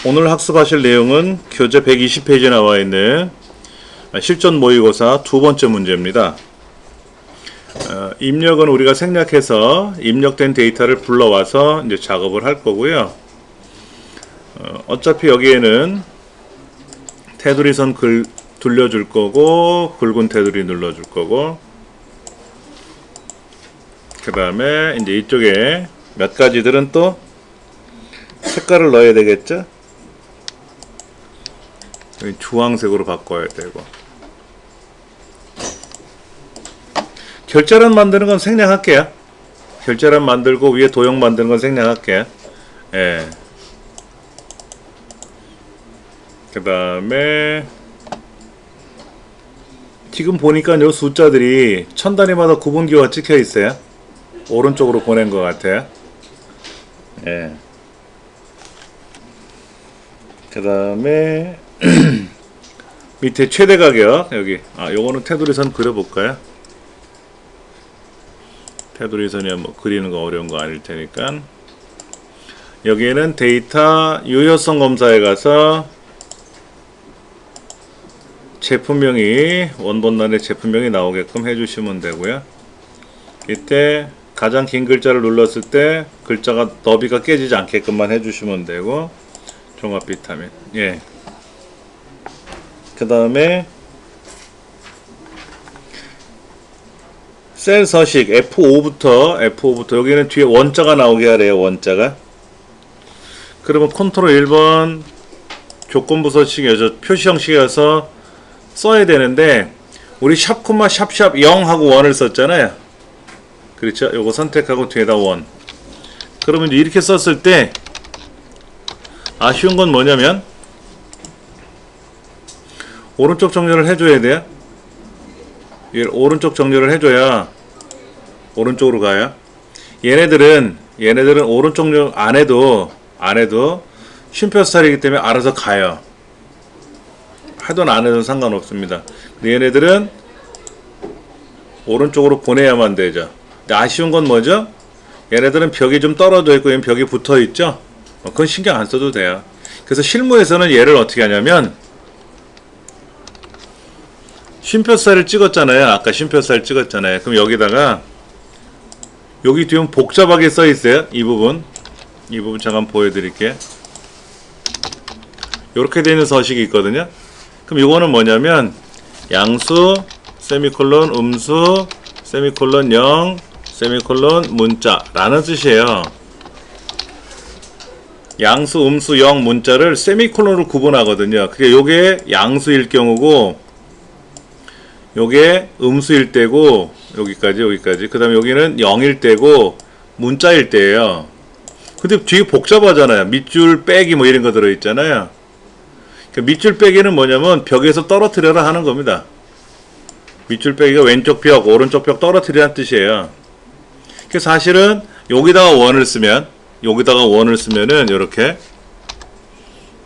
오늘 학습하실 내용은 교재 120페이지에 나와 있는 실전 모의고사 두 번째 문제입니다. 입력은 우리가 생략해서 입력된 데이터를 불러와서 이제 작업을 할 거고요. 어차피 여기에는 테두리 선 둘려줄 거고, 굵은 테두리 눌러줄 거고, 그 다음에 이제 이쪽에 몇 가지들은 또 색깔을 넣어야 되겠죠? 주황색으로 바꿔야 되고. 결제란 만드는 건 생략할게요. 결제란 만들고 위에 도형 만드는 건 생략할게요. 예. 그 다음에 지금 보니까 요 숫자들이 천 단위마다 구분기호가 찍혀 있어요. 오른쪽으로 보낸 것 같아요. 예. 그 다음에 밑에 최대 가격 여기 요거는 테두리 선 그려볼까요? 테두리 선이 뭐 그리는 거 어려운 거 아닐 테니까 여기에는 데이터 유효성 검사에 가서 제품명이 원본란에 제품명이 나오게끔 해주시면 되고요. 이때 가장 긴 글자를 눌렀을 때 글자가 너비가 깨지지 않게끔만 해주시면 되고 종합 비타민. 예. 그 다음에 셀 서식 F5부터 여기는 뒤에 원자가 나오게 하래요. 원자가. 그러면 컨트롤 1번 조건부 서식이어서 표시 형식이어서 써야 되는데 우리 샵 콤마 샵샵 0 하고 1을 썼잖아요. 그렇죠? 요거 선택하고 뒤에다 1. 그러면 이렇게 썼을 때 아쉬운 건 뭐냐면 오른쪽 정렬을 해줘야 돼요. 오른쪽 정렬을 해줘야 오른쪽으로 가요. 얘네들은 오른쪽 정렬 안 해도 쉼표 스타일이기 때문에 알아서 가요. 하든 안 해도 상관없습니다. 근데 얘네들은 오른쪽으로 보내야만 되죠. 근데 아쉬운 건 뭐죠? 얘네들은 벽이 좀 떨어져 있고 얘는 벽이 붙어 있죠. 그건 신경 안 써도 돼요. 그래서 실무에서는 얘를 어떻게 하냐면 쉼표 스타일을 찍었잖아요. 아까 쉼표 스타일 찍었잖아요. 그럼 여기다가 여기 뒤에 복잡하게 써 있어요. 이 부분 잠깐 보여드릴게요. 이렇게 되어 있는 서식이 있거든요. 그럼 이거는 뭐냐면 양수 세미콜론 음수 세미콜론 0 세미콜론 문자 라는 뜻이에요. 양수 음수 0 문자를 세미콜론으로 구분하거든요. 그게 요게 양수일 경우고 요게 음수일 때고 여기까지 그 다음에 여기는 0일 때고 문자일 때예요. 근데 뒤에 복잡하잖아요. 밑줄 빼기 뭐 이런 거 들어있잖아요. 밑줄 빼기는 뭐냐면 벽에서 떨어뜨려라 하는 겁니다. 밑줄 빼기가 왼쪽 벽 오른쪽 벽 떨어뜨리라는 뜻이에요. 그래서 사실은 여기다가 원을 쓰면은 이렇게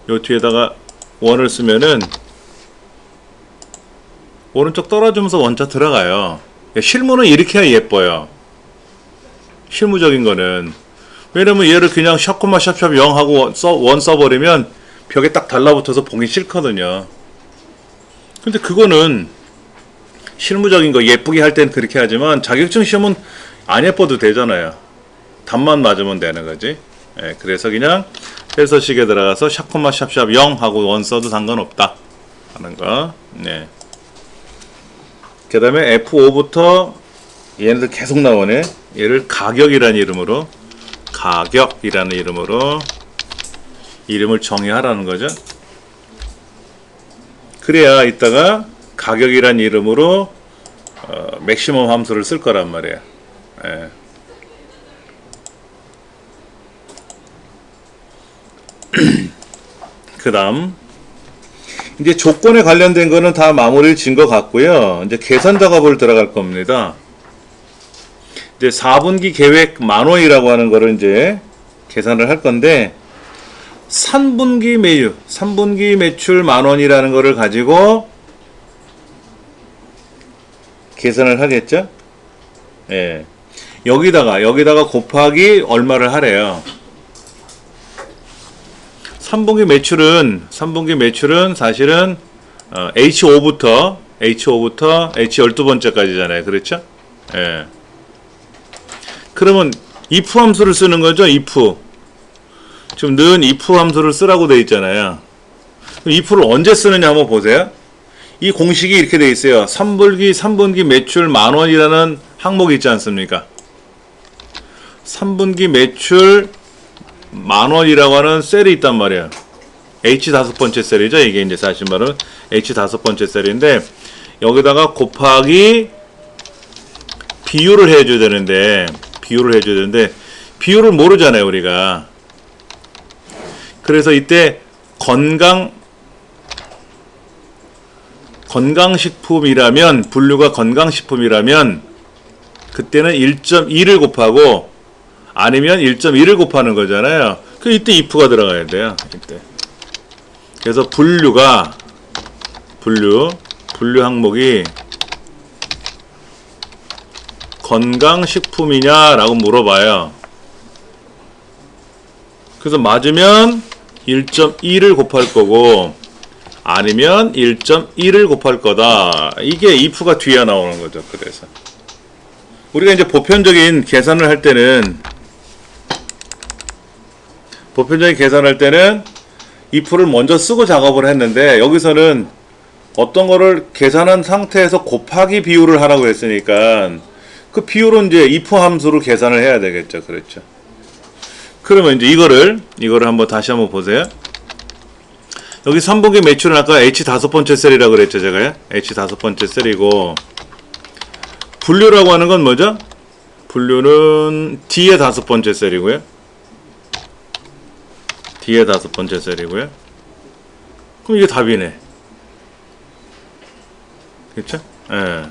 요 뒤에다가 원을 쓰면은 오른쪽 떨어지면서 원자 들어가요. 실무는 이렇게 해야 예뻐요. 실무적인 거는. 왜냐면 얘를 그냥 샵콤마 샵샵 0 하고 원 써버리면 벽에 딱 달라붙어서 보기 싫거든요. 근데 그거는 실무적인 거 예쁘게 할 땐 그렇게 하지만 자격증 시험은 안 예뻐도 되잖아요. 답만 맞으면 되는 거지. 예, 그래서 그냥 셀서식에 들어가서 샵콤마 샵샵 0 하고 원 써도 상관없다 하는 거. 네. 그 다음에 F5부터 얘네들 계속 나오네. 얘를 가격이라는 이름으로 이름을 정의하라는 거죠. 그래야 이따가 가격이란 이름으로 맥시멈 함수를 쓸 거란 말이에요. 예. 그 다음 이제 조건에 관련된 거는 다 마무리를 진 것 같고요. 이제 계산 작업을 들어갈 겁니다. 이제 4분기 계획 만원이라고 하는 거를 이제 계산을 할 건데 3분기 매출 만원이라는 거를 가지고 계산을 하겠죠? 예. 여기다가 곱하기 얼마를 하래요. 3분기 매출은 사실은 H5부터 H12번째까지잖아요. 그렇죠? 예. 그러면 if 함수를 쓰는 거죠. if. 지금 는 if 함수를 쓰라고 돼 있잖아요. if를 언제 쓰느냐 한번 보세요. 이 공식이 이렇게 돼 있어요. 3분기 매출 10,000원이라는 항목이 있지 않습니까? 3분기 매출 10,000원이라고 하는 셀이 있단 말이에요. H 5번째 셀이죠. 이게 이제 사실 말은 H 5번째 셀인데, 여기다가 곱하기 비율을 해줘야 되는데, 비율을 모르잖아요, 우리가. 그래서 이때 건강식품이라면, 분류가 건강식품이라면, 그때는 1.2를 곱하고, 아니면 1.1을 곱하는 거잖아요. 그 이때 if가 들어가야 돼요. 이때. 그래서 분류 항목이 건강식품이냐라고 물어봐요. 그래서 맞으면 1.2를 곱할 거고, 아니면 1.1을 곱할 거다. 이게 if가 뒤에 나오는 거죠. 그래서 우리가 이제 보편적인 계산을 할 때는 if를 먼저 쓰고 작업을 했는데, 여기서는 어떤 거를 계산한 상태에서 곱하기 비율을 하라고 했으니까 그 비율은 이제 if 함수로 계산을 해야 되겠죠. 그렇죠. 그러면 이제 이거를 다시 한번 보세요. 여기 3분기 매출은 아까 H 5번째 셀이라고 그랬죠, 제가요. H 5번째 셀이고, 분류라고 하는 건 뭐죠? 분류는 D의 5번째 셀이고요. 그럼 이게 답이네. 그렇죠? 예.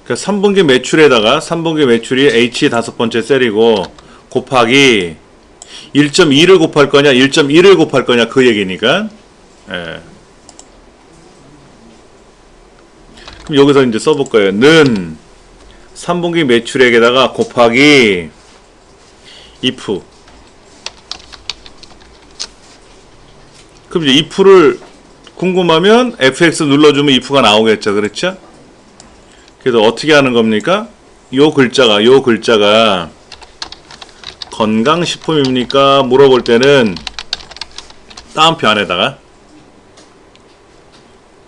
그러니까 3분기 매출이 H 5번째 셀이고, 곱하기 1.2를 곱할 거냐, 1.1을 곱할 거냐, 그 얘기니까. 예. 그럼 여기서 이제 써볼 거예요. 는 3분기 매출액에다가 곱하기 if. 그럼 이제 if를 궁금하면 fx 눌러주면 if가 나오겠죠. 그렇죠? 그래서 어떻게 하는 겁니까? 요 글자가 건강식품입니까? 물어볼 때는 따옴표 안에다가,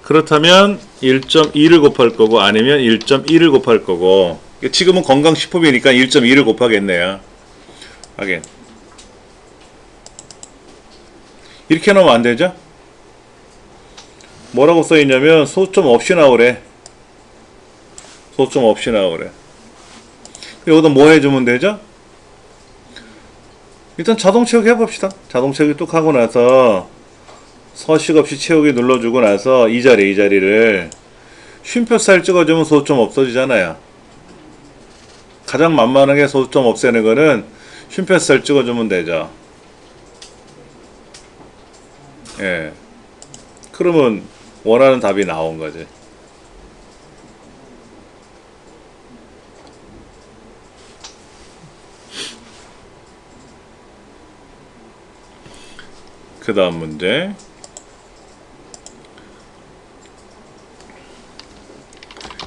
그렇다면 1.2를 곱할 거고, 아니면 1.1을 곱할 거고, 지금은 건강식품이니까 1.2를 곱하겠네요. 하긴 이렇게 넣으면 안 되죠? 뭐라고 써있냐면 소점 없이 나오래. 여기다 뭐 해주면 되죠? 일단 자동 채우기 해봅시다. 자동 채우기 뚝 하고 나서 서식 없이 채우기 눌러주고 나서 이 자리를 쉼표 살 찍어주면 소점 없어지잖아요. 가장 만만하게 소점 없애는 거는 쉼표 살 찍어주면 되죠. 예. 그러면 원하는 답이 나온 거지. 그 다음 문제.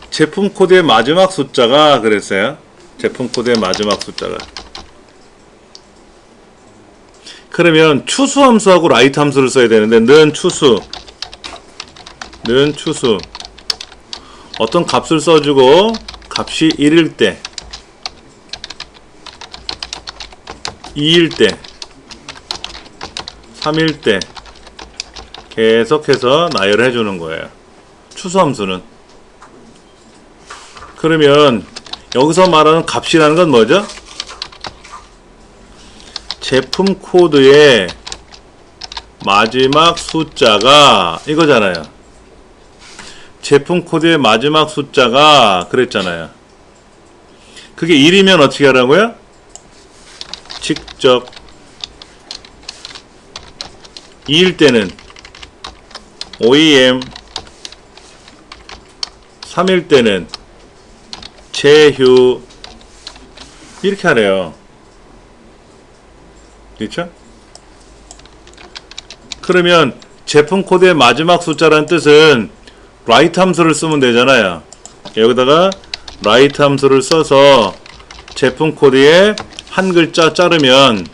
제품 코드의 마지막 숫자가 그랬어요. 제품 코드의 마지막 숫자가. 그러면 추수 함수하고 라이트 함수를 써야 되는데, 는 추수. 어떤 값을 써주고, 값이 1일 때, 2일 때, 3일 때 계속해서 나열해 주는 거예요. 추수 함수는. 그러면 여기서 말하는 값이라는 건 뭐죠? 제품 코드의 마지막 숫자가 이거잖아요. 제품 코드의 마지막 숫자가 그랬잖아요. 그게 1이면 어떻게 하라고요? 직접 2일 때는 OEM, 3일 때는 제휴, 이렇게 하래요. 그렇죠? 그러면 제품 코드의 마지막 숫자라는 뜻은 write 함수를 쓰면 되잖아요. 여기다가 write 함수를 써서 제품 코드에 한 글자 자르면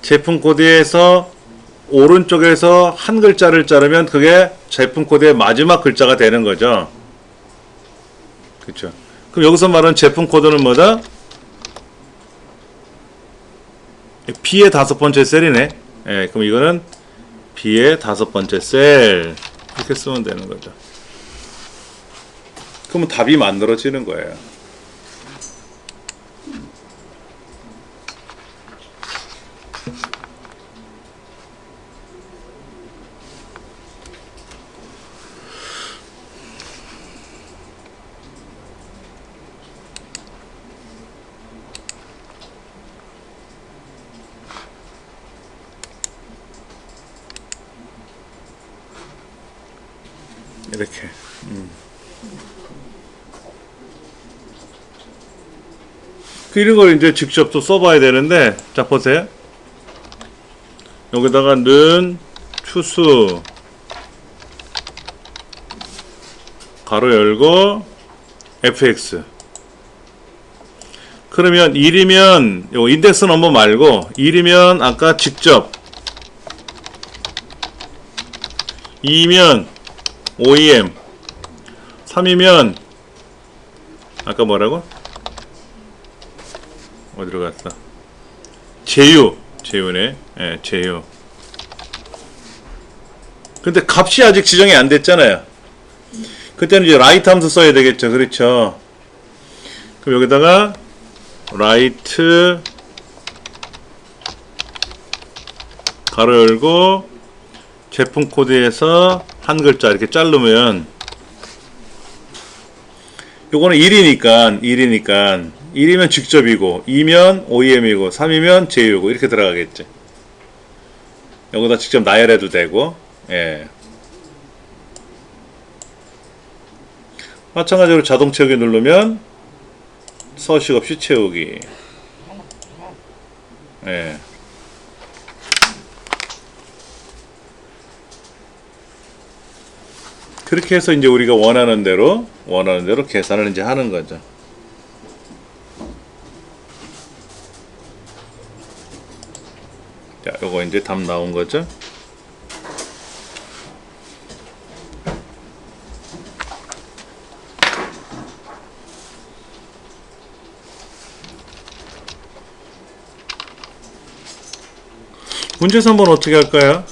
제품 코드에서 오른쪽에서 한 글자를 자르면 그게 제품 코드의 마지막 글자가 되는 거죠. 그렇죠. 그럼 여기서 말하는 제품 코드는 뭐다? B의 5번째 셀이네. 예, 그럼 이거는 B의 5번째 셀 이렇게 쓰면 되는 거죠. 그러면 답이 만들어지는 거예요. 이렇게. 이런 걸 이제 직접 또 써봐야 되는데, 자, 보세요. 여기다가 는 추수, 가로 열고, fx. 그러면 1이면, 요 인덱스 넘버 말고, 1이면 아까 직접, 2면 OEM, 3이면 아까 뭐라고? 어디로 갔어? 제휴네. 예, 제휴. 근데 값이 아직 지정이 안 됐잖아요. 그때는 이제 write 함수 써야 되겠죠. 그렇죠. 그럼 여기다가 write 가로 열고 제품 코드에서 한 글자 이렇게 자르면 요거는 1이니까 1이면 직접이고 2면 OEM이고 3이면 제휴고 이렇게 들어가겠지. 여기다 직접 나열해도 되고. 예. 마찬가지로 자동 채우기 누르면 서식 없이 채우기. 예. 그렇게 해서 이제 우리가 원하는 대로 계산을 이제 하는 거죠. 자, 요거 이제 답 나온 거죠. 문제 3번 어떻게 할까요?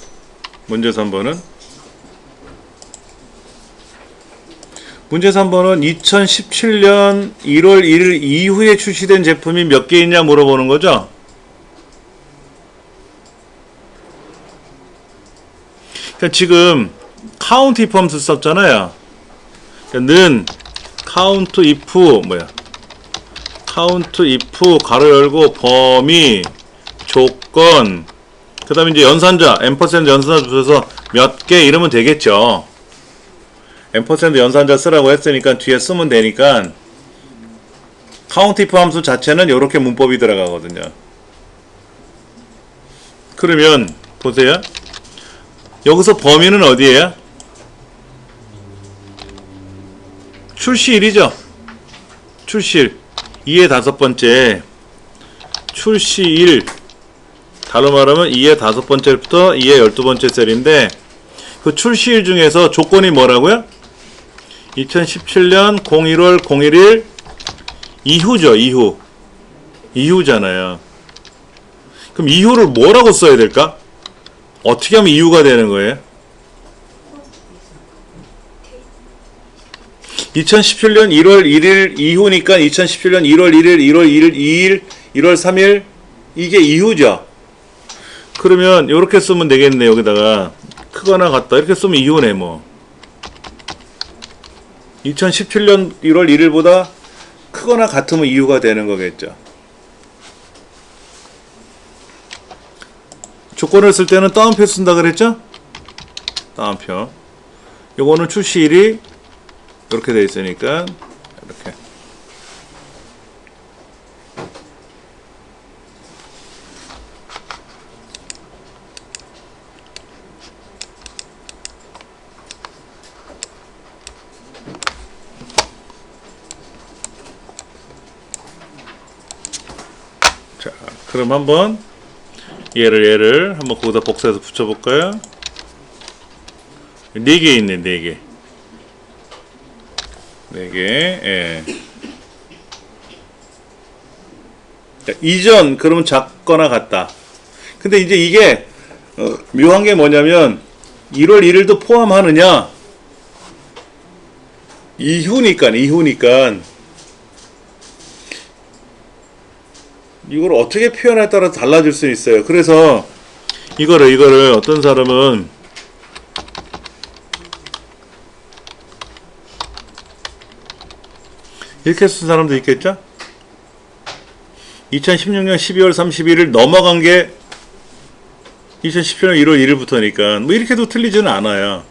문제 3번은 문제 3번은 2017년 1월 1일 이후에 출시된 제품이 몇 개 있냐 물어보는 거죠. 그러니까 지금 count if 함수 썼잖아요. 그러니까 는 count if count if 가로 열고 범위 조건 그 다음에 이제 연산자 &% 연산자 붙여서 몇 개 이러면 되겠죠. &% 연산자 쓰라고 했으니까 뒤에 쓰면 되니까 count if 함수 자체는 이렇게 문법이 들어가거든요. 그러면 보세요. 여기서 범위는 어디에요? 출시일이죠. 출시일 2의 5번째 출시일 다른 말하면 2의 5번째부터 2의 12번째 셀인데 그 출시일 중에서 조건이 뭐라고요? 2017년 01월 01일 이후죠. 이후잖아요. 그럼 이후를 뭐라고 써야 될까? 어떻게 하면 이후가 되는 거예요? 2017년 1월 1일 이후니까 2017년 1월 1일, 1월 1일, 2일, 1월 3일 이게 이후죠. 그러면 이렇게 쓰면 되겠네. 여기다가 크거나 같다 이렇게 쓰면 이후네. 뭐 2017년 1월 1일보다 크거나 같으면 이후가 되는 거겠죠. 조건을 쓸 때는 따옴표 쓴다 그랬죠? 따옴표. 요거는 출시일이 이렇게 돼 있으니까 이렇게. 그럼 한번 얘를 한번 거기다 복사해서 붙여볼까요? 4개 있네, 4개. 4개, 예. 자, 이전, 그러면 작거나 같다. 근데 이제 이게, 묘한 게 뭐냐면, 1월 1일도 포함하느냐, 이후니까. 이걸 어떻게 표현에 따라 달라질 수 있어요. 그래서, 이거를 어떤 사람은, 이렇게 쓴 사람도 있겠죠? 2016년 12월 31일 넘어간 게 2017년 1월 1일부터니까 뭐 이렇게도 틀리지는 않아요.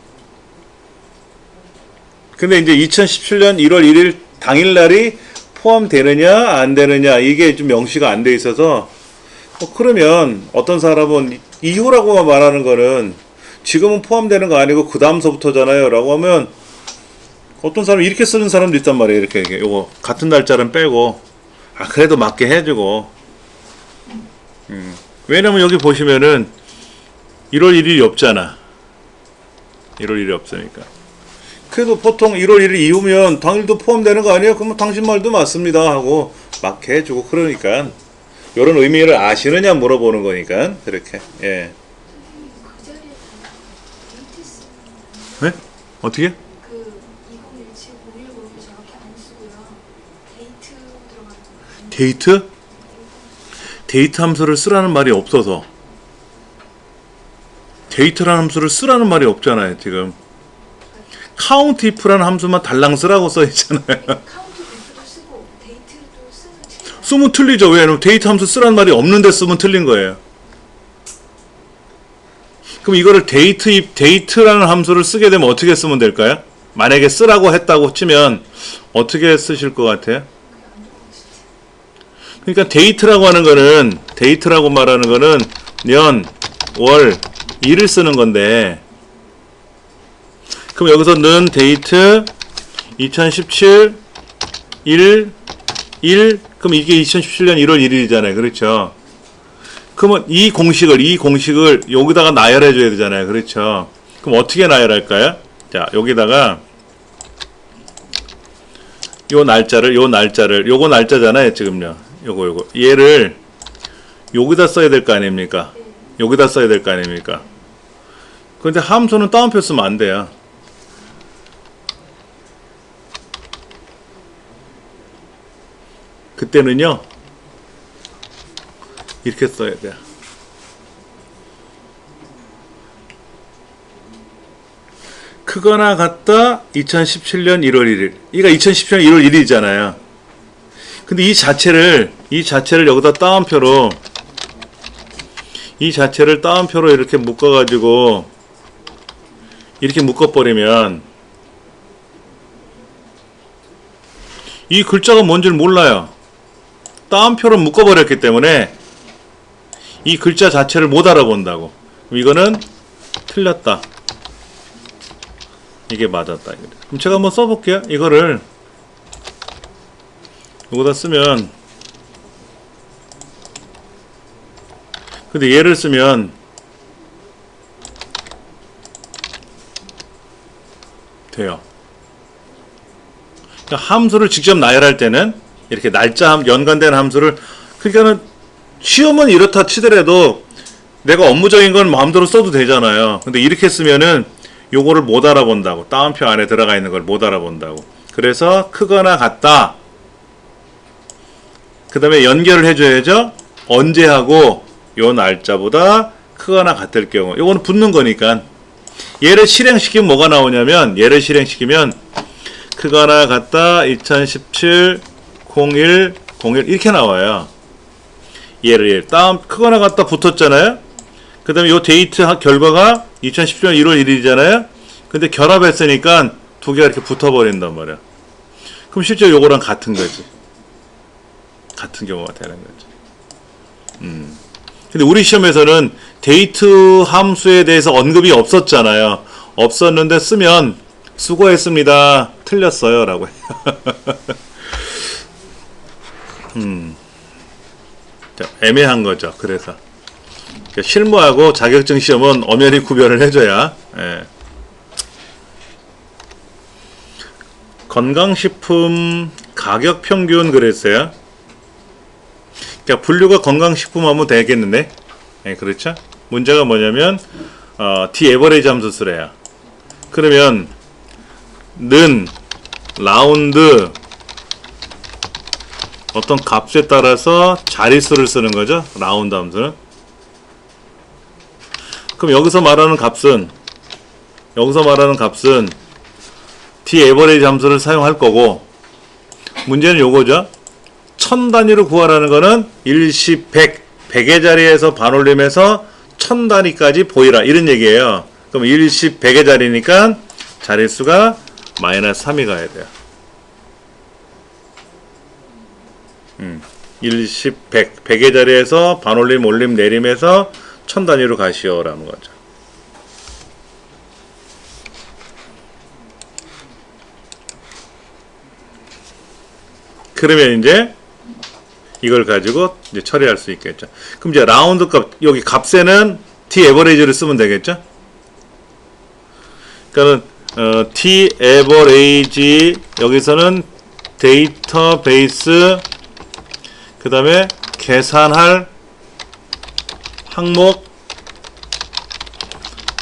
근데 이제 2017년 1월 1일 당일날이 포함되느냐 안 되느냐 이게 좀 명시가 안 돼 있어서 그러면 어떤 사람은 이후라고만 말하는 거는 지금은 포함되는 거 아니고 그 다음서부터잖아요 라고 하면 어떤 사람은 이렇게 쓰는 사람도 있단 말이에요. 이렇게 요거 같은 날짜는 빼고 그래도 맞게 해주고 왜냐면 여기 보시면은 1월 1일이 없잖아. 1월 1일이 없으니까. 그래도 보통 1월 1일 이후면 당일도 포함되는 거 아니에요? 그러면 당신 말도 맞습니다 하고 맞게 해주고 그러니까 이런 의미를 아시느냐 물어보는 거니까 그렇게. 예. 네? 어떻게? 데이트? 데이트 함수를 쓰라는 말이 없어서 데이트라는 함수를 쓰라는 말이 없잖아요 지금. 카운트 if라는 함수만 달랑 쓰라고 써있잖아요. 쓰면 틀리죠. 왜냐면 데이트 함수 쓰라는 말이 없는데 쓰면 틀린 거예요. 그럼 이거를 데이트라는 함수를 쓰게 되면 어떻게 쓰면 될까요? 만약에 쓰라고 했다고 치면 어떻게 쓰실 것 같아요? 그러니까 데이트라고 하는 거는 데이트라고 말하는 거는 년, 월, 일을 쓰는 건데 그럼 여기서는 데이트 2017 1 그럼 이게 2017년 1월 1일이잖아요. 그렇죠? 그러면 이 공식을 여기다가 나열해 줘야 되잖아요. 그렇죠? 그럼 어떻게 나열할까요? 자, 여기다가 요거 날짜잖아요. 지금요. 요거 얘를 여기다 써야 될 거 아닙니까? 여기다 써야 될 거 아닙니까? 근데 함수는 따옴표 쓰면 안 돼요. 그때는요 이렇게 써야 돼요. 크거나 같다 2017년 1월 1일. 이가 2017년 1월 1일이잖아요. 근데 이 자체를 여기다 따옴표로 이렇게 묶어가지고 이렇게 묶어버리면 이 글자가 뭔지를 몰라요. 따옴표로 묶어버렸기 때문에 이 글자 자체를 못 알아본다고. 그럼 이거는 틀렸다. 이게 맞았다. 그럼 제가 한번 써볼게요. 이거를 여기다 쓰면 근데 얘를 쓰면 돼요. 그러니까 함수를 직접 나열할 때는 이렇게 날짜 연관된 함수를 그러니까는 시험은 이렇다 치더라도 내가 업무적인 건 마음대로 써도 되잖아요. 근데 이렇게 쓰면은 요거를 못 알아본다고. 따옴표 안에 들어가 있는 걸 못 알아본다고. 그래서 크거나 같다. 그 다음에 연결을 해줘야죠. 언제 하고 요 날짜보다 크거나 같을 경우. 요거는 붙는 거니까. 얘를 실행시키면 뭐가 나오냐면 얘를 실행시키면 크거나 같다 2017 01 이렇게 나와요. 얘를 다음 크거나 같다 붙었잖아요. 그 다음에 요 데이트 결과가 2017년 1월 1일이잖아요. 근데 결합했으니까 두 개가 이렇게 붙어버린단 말이야. 그럼 실제 요거랑 같은 거지. 같은 경우가 되는 거죠. 근데 우리 시험에서는 데이트 함수에 대해서 언급이 없었잖아요. 없었는데 쓰면 수고했습니다. 틀렸어요. 라고 해요. 자, 애매한 거죠. 그래서 실무하고 자격증 시험은 엄연히 구별을 해줘야. 예. 건강식품 가격 평균 그랬어요. 그러니까 분류가 건강식품 하면 되겠는데. 예, 그렇죠? 문제가 뭐냐면 D 에버리지 함수 쓰래요. 그러면 는 라운드 어떤 값에 따라서 자릿수를 쓰는 거죠. 라운드 함수는. 그럼 여기서 말하는 값은 D 에버리지 함수를 사용할 거고, 문제는 요거죠. 1000 단위로 구하라는 거는 1, 10, 100, 100의 자리에서 반올림해서 1000 단위까지 보이라 이런 얘기예요. 그럼 1, 10, 100의 자리니까 자릿수가 마이너스 3이 가야 돼요. 1, 10, 100, 100의 자리에서 반올림, 올림, 내림해서 1000 단위로 가시오라는 거죠. 그러면 이제 이걸 가지고 이제 처리할 수 있겠죠. 그럼 이제 라운드 값, 여기 값에는 T 에버리지를 쓰면 되겠죠. 그러니까 T 에버리지 여기서는 데이터베이스 그 다음에 계산할 항목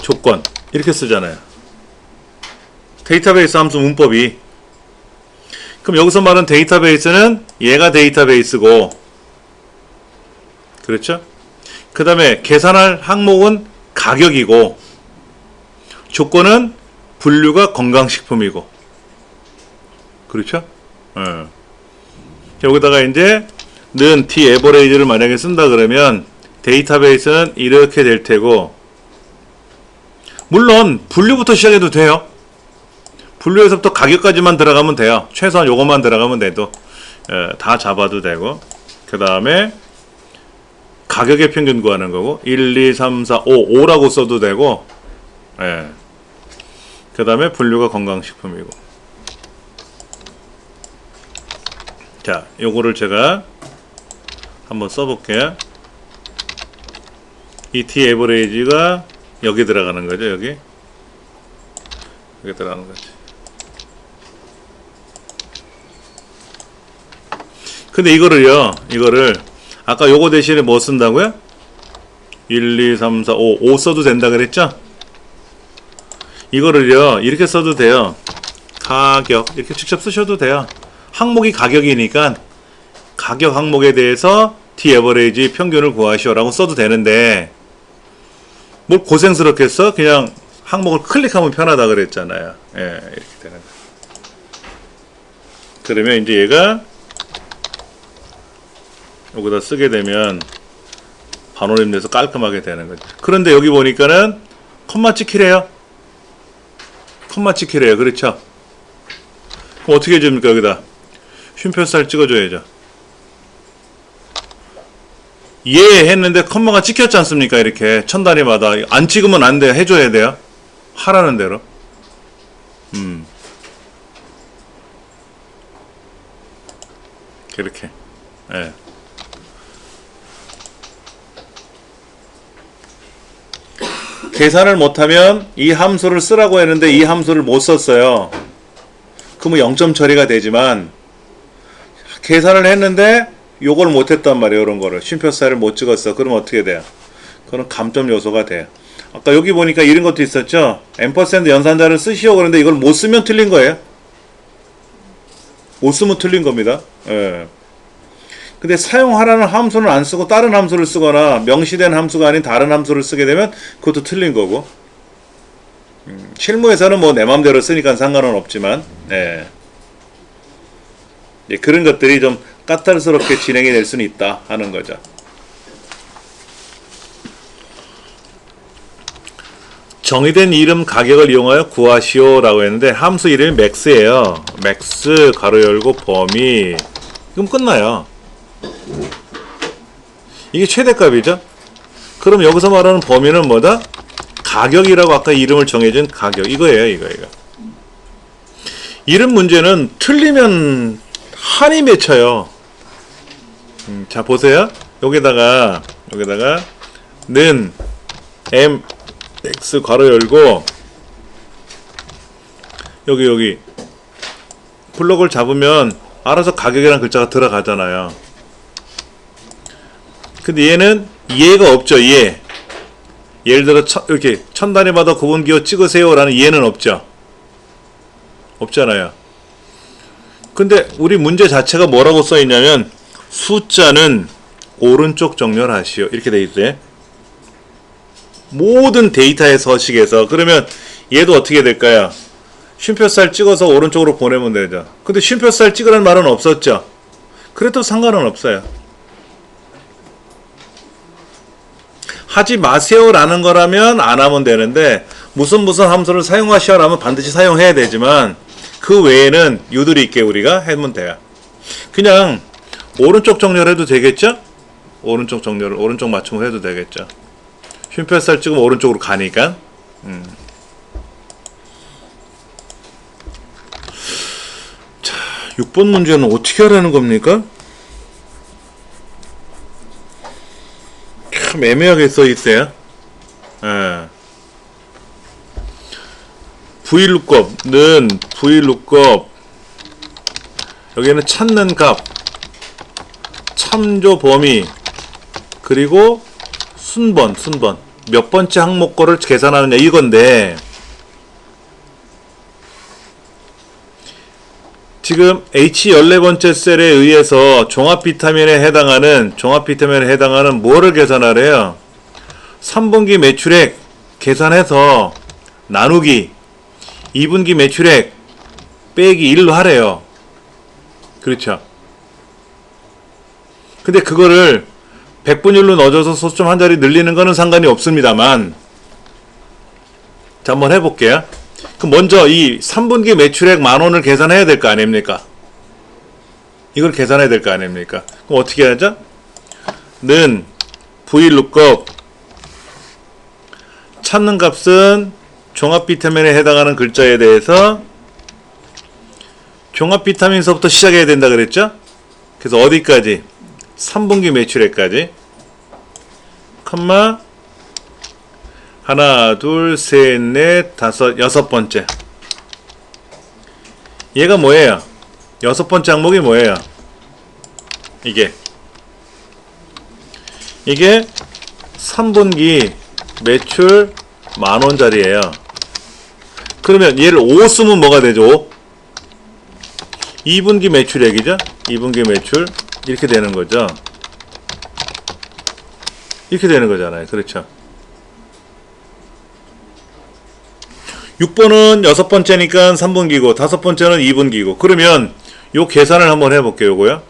조건 이렇게 쓰잖아요. 데이터베이스 함수 문법이. 그럼 여기서 말하는 데이터베이스는 얘가 데이터베이스고, 그렇죠? 그 다음에 계산할 항목은 가격이고, 조건은 분류가 건강식품이고, 그렇죠? 여기다가 이제 는 T 에버리지를 만약에 쓴다 그러면 데이터베이스는 이렇게 될 테고, 물론 분류부터 시작해도 돼요. 분류에서부터 가격까지만 들어가면 돼요. 최소한 요것만 들어가면 돼도 다 잡아도 되고, 그 다음에 가격의 평균 구하는 거고, 1, 2, 3, 4, 5, 5라고 써도 되고, 그 다음에 분류가 건강식품이고. 자, 요거를 제가 한번 써볼게요. 이 T 에버리지가 여기 들어가는 거죠. 여기 들어가는 거지. 근데 이거를 아까 요거 대신에 뭐 쓴다고요? 1, 2, 3, 4, 5 써도 된다 그랬죠? 이거를요 이렇게 써도 돼요. 가격 이렇게 직접 쓰셔도 돼요. 항목이 가격이니까 가격 항목에 대해서 T 에버리지 평균을 구하시오라고 써도 되는데, 뭘 고생스럽게 써? 그냥 항목을 클릭하면 편하다 그랬잖아요. 이렇게 되는 거. 그러면 이제 얘가 여기다 쓰게 되면 반올림돼서 깔끔하게 되는 거죠. 그런데 여기 보니까는 컴마 찍히래요. 그렇죠? 그럼 어떻게 해줍니까? 여기다 쉼표살 찍어줘야죠. 예 했는데 컴마가 찍혔지 않습니까? 이렇게 1000 단위마다 안 찍으면 안 돼요. 해줘야 돼요. 하라는 대로. 이렇게. 계산을 못하면 이 함수를 쓰라고 했는데 이 함수를 못 썼어요. 그러면 0점 처리가 되지만, 계산을 했는데 요걸 못했단 말이에요. 이런 거를 쉼표살을 못 찍었어. 그러면 어떻게 돼요? 그건 감점 요소가 돼요. 아까 여기 보니까 이런 것도 있었죠. 앰퍼센드 연산자를 쓰시오 그런데 이걸 못 쓰면 틀린 거예요. 못 쓰면 틀린 겁니다. 근데 사용하라는 함수는 안 쓰고 다른 함수를 쓰거나 명시된 함수가 아닌 다른 함수를 쓰게 되면 그것도 틀린 거고, 실무에서는 뭐 내 맘대로 쓰니까 상관은 없지만, 그런 것들이 좀 까탈스럽게 진행이 될 수는 있다 하는 거죠. 정의된 이름 가격을 이용하여 구하시오 라고 했는데, 함수 이름이 max예요. max 가로 열고 범위. 그럼 끝나요. 이게 최대값이죠. 그럼 여기서 말하는 범위는 뭐다? 가격이라고 아까 이름을 정해준 가격. 이거예요. 이거. 이름 문제는 틀리면 한이 맺혀요. 자, 보세요. 여기다가 는 mx 괄호 열고 여기 블록을 잡으면 알아서 가격이라는 글자가 들어가잖아요. 근데 얘는 이해가 없죠. 이해. 예를 들어 이렇게 1000단위마다 구분기호 찍으세요 라는 이해는 없죠. 없잖아요. 근데 우리 문제 자체가 뭐라고 써있냐면 숫자는 오른쪽 정렬하시오 이렇게 돼 있대. 모든 데이터의 서식에서. 그러면 얘도 어떻게 될까요? 쉼표살 찍어서 오른쪽으로 보내면 되죠. 근데 쉼표살 찍으라는 말은 없었죠. 그래도 상관은 없어요. 하지 마세요 라는 거라면 안 하면 되는데 무슨 함수를 사용하시오 라면 반드시 사용해야 되지만 그 외에는 유도리 있게 우리가 하면 돼요. 그냥 오른쪽 정렬해도 되겠죠? 오른쪽 정렬을 오른쪽 맞춤을 해도 되겠죠. 쉼표살 찍으면 오른쪽으로 가니까. 자, 6번 문제는 어떻게 하라는 겁니까? 참 애매하게 써 있어요. 예. VLOOKUP는 VLOOKUP 여기는 찾는 값, 참조 범위, 그리고 순번 몇 번째 항목 거를 계산하느냐 이건데 지금 H14번째 셀에 의해서 종합 비타민에 해당하는 뭐를 계산하래요? 3분기 매출액 계산해서 나누기 2분기 매출액 빼기 1로 하래요. 그렇죠? 근데 그거를 백분율로 넣어줘서 소점 한 자리 늘리는 거는 상관이 없습니다만 자 한번 해볼게요. 그럼 먼저 이 3분기 매출액 10,000원을 계산해야 될 거 아닙니까? 이걸 계산해야 될 거 아닙니까? 그럼 어떻게 하죠? 는 VLOOKUP 찾는 값은 종합 비타민에 해당하는 글자에 대해서 종합 비타민서부터 시작해야 된다 그랬죠? 그래서 어디까지? 3분기 매출액까지 컴마 하나 둘 셋 넷 다섯 여섯 번째 얘가 뭐예요? 여섯 번째 항목이 뭐예요? 이게 3분기 매출 10,000원짜리예요. 그러면 얘를 5 쓰면 뭐가 되죠? 2분기 매출액이죠? 2분기 매출 이렇게 되는 거죠. 이렇게 되는 거잖아요. 그렇죠. 6번은 여섯 번째니까 3분기고 다섯 번째는 2분기고 그러면 요 계산을 한번 해볼게요. 요거요.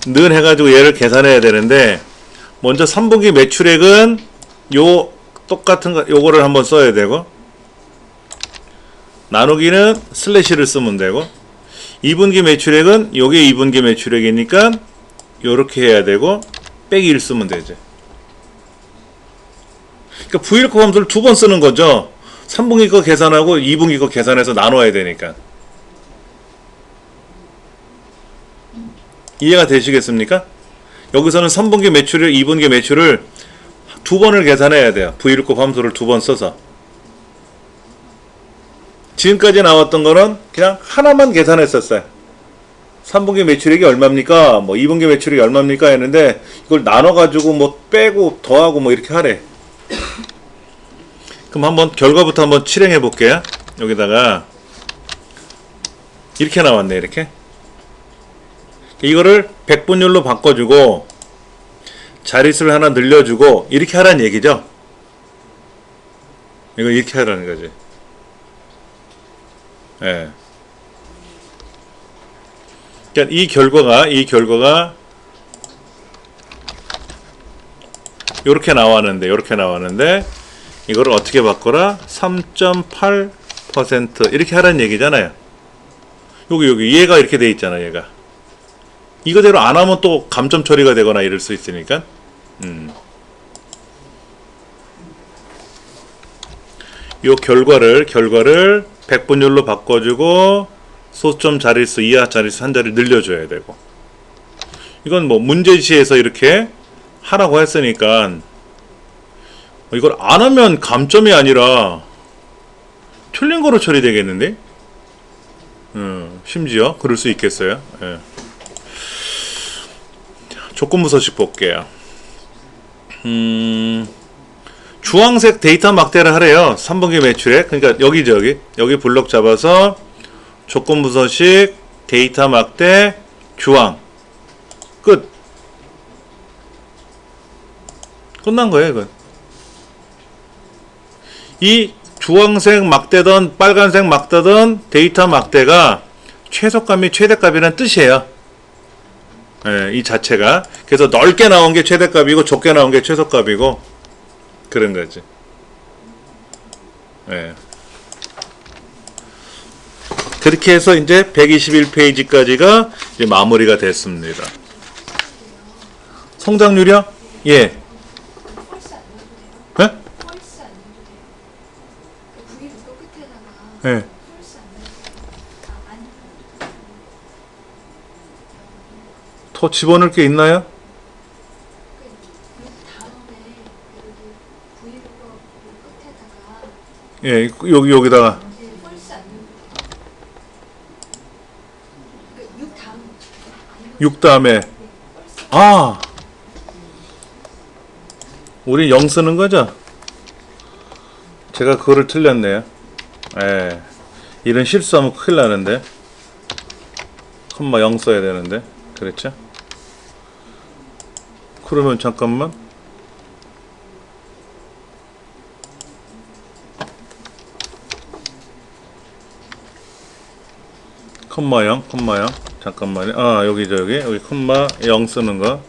는 해가지고 얘를 계산해야 되는데 먼저 3분기 매출액은 요 똑같은 거 요거를 한번 써야 되고 나누기는 슬래시를 쓰면 되고 2분기 매출액은 요게 2분기 매출액이니까 요렇게 해야 되고 빼기 1 쓰면 되죠. 그러니까 VLOOKUP 함수를 두 번 쓰는 거죠. 3분기 거 계산하고 2분기 거 계산해서 나눠야 되니까. 이해가 되시겠습니까? 여기서는 3분기 매출을 2분기 매출을 두 번을 계산해야 돼요. VLOOKUP 함수를 두 번 써서. 지금까지 나왔던 거는 그냥 하나만 계산했었어요. 3분기 매출액이 얼마입니까? 뭐 2분기 매출액이 얼마입니까? 했는데 이걸 나눠가지고 뭐 빼고 더하고 뭐 이렇게 하래. 그럼 한번 결과부터 한번 실행해 볼게요. 여기다가 이렇게 나왔네. 이렇게 이거를 백분율로 바꿔주고 자릿수를 하나 늘려주고 이렇게 하라는 얘기죠. 이거 이렇게 하라는 거지. 예. 그러니까 이 결과가 요렇게 나왔는데 이거를 어떻게 바꿔라? 3.8% 이렇게 하라는 얘기잖아요. 여기 얘가 이렇게 돼 있잖아. 얘가 이거대로 안 하면 또 감점 처리가 되거나 이럴 수 있으니까 요 결과를 백분율로 바꿔주고 소점 자릿수 이하 자릿수 한 자리 늘려줘야 되고 이건 뭐 문제지에서 이렇게 하라고 했으니까 이걸 안 하면 감점이 아니라 틀린 거로 처리되겠는데? 심지어 그럴 수 있겠어요. 예. 조건부 서식 볼게요. 주황색 데이터 막대를 하래요. 3분기 매출액. 그러니까 여기 블록 잡아서 조건부 서식 데이터 막대 주황 끝. 끝난 거예요, 이건. 이 주황색 막대든 빨간색 막대든 데이터 막대가 최소값 및 최대값이라는 뜻이에요. 예, 이 자체가. 그래서 넓게 나온 게 최대값이고 좁게 나온 게 최소값이고 그런 거지. 예. 그렇게 해서 이제 121페이지까지가 이제 마무리가 됐습니다. 성장률이요? 예. 예? 예. 더 집어넣을 게 있나요? 예, 여기다가 6 다음에 우리 0 쓰는 거죠? 제가 그거를 틀렸네요. 예, 이런 실수하면 큰일 나는데 콤마 0 써야 되는데 그랬죠? 그러면 잠깐만 콤마 0 잠깐만요. 여기 콤마 0 쓰는 거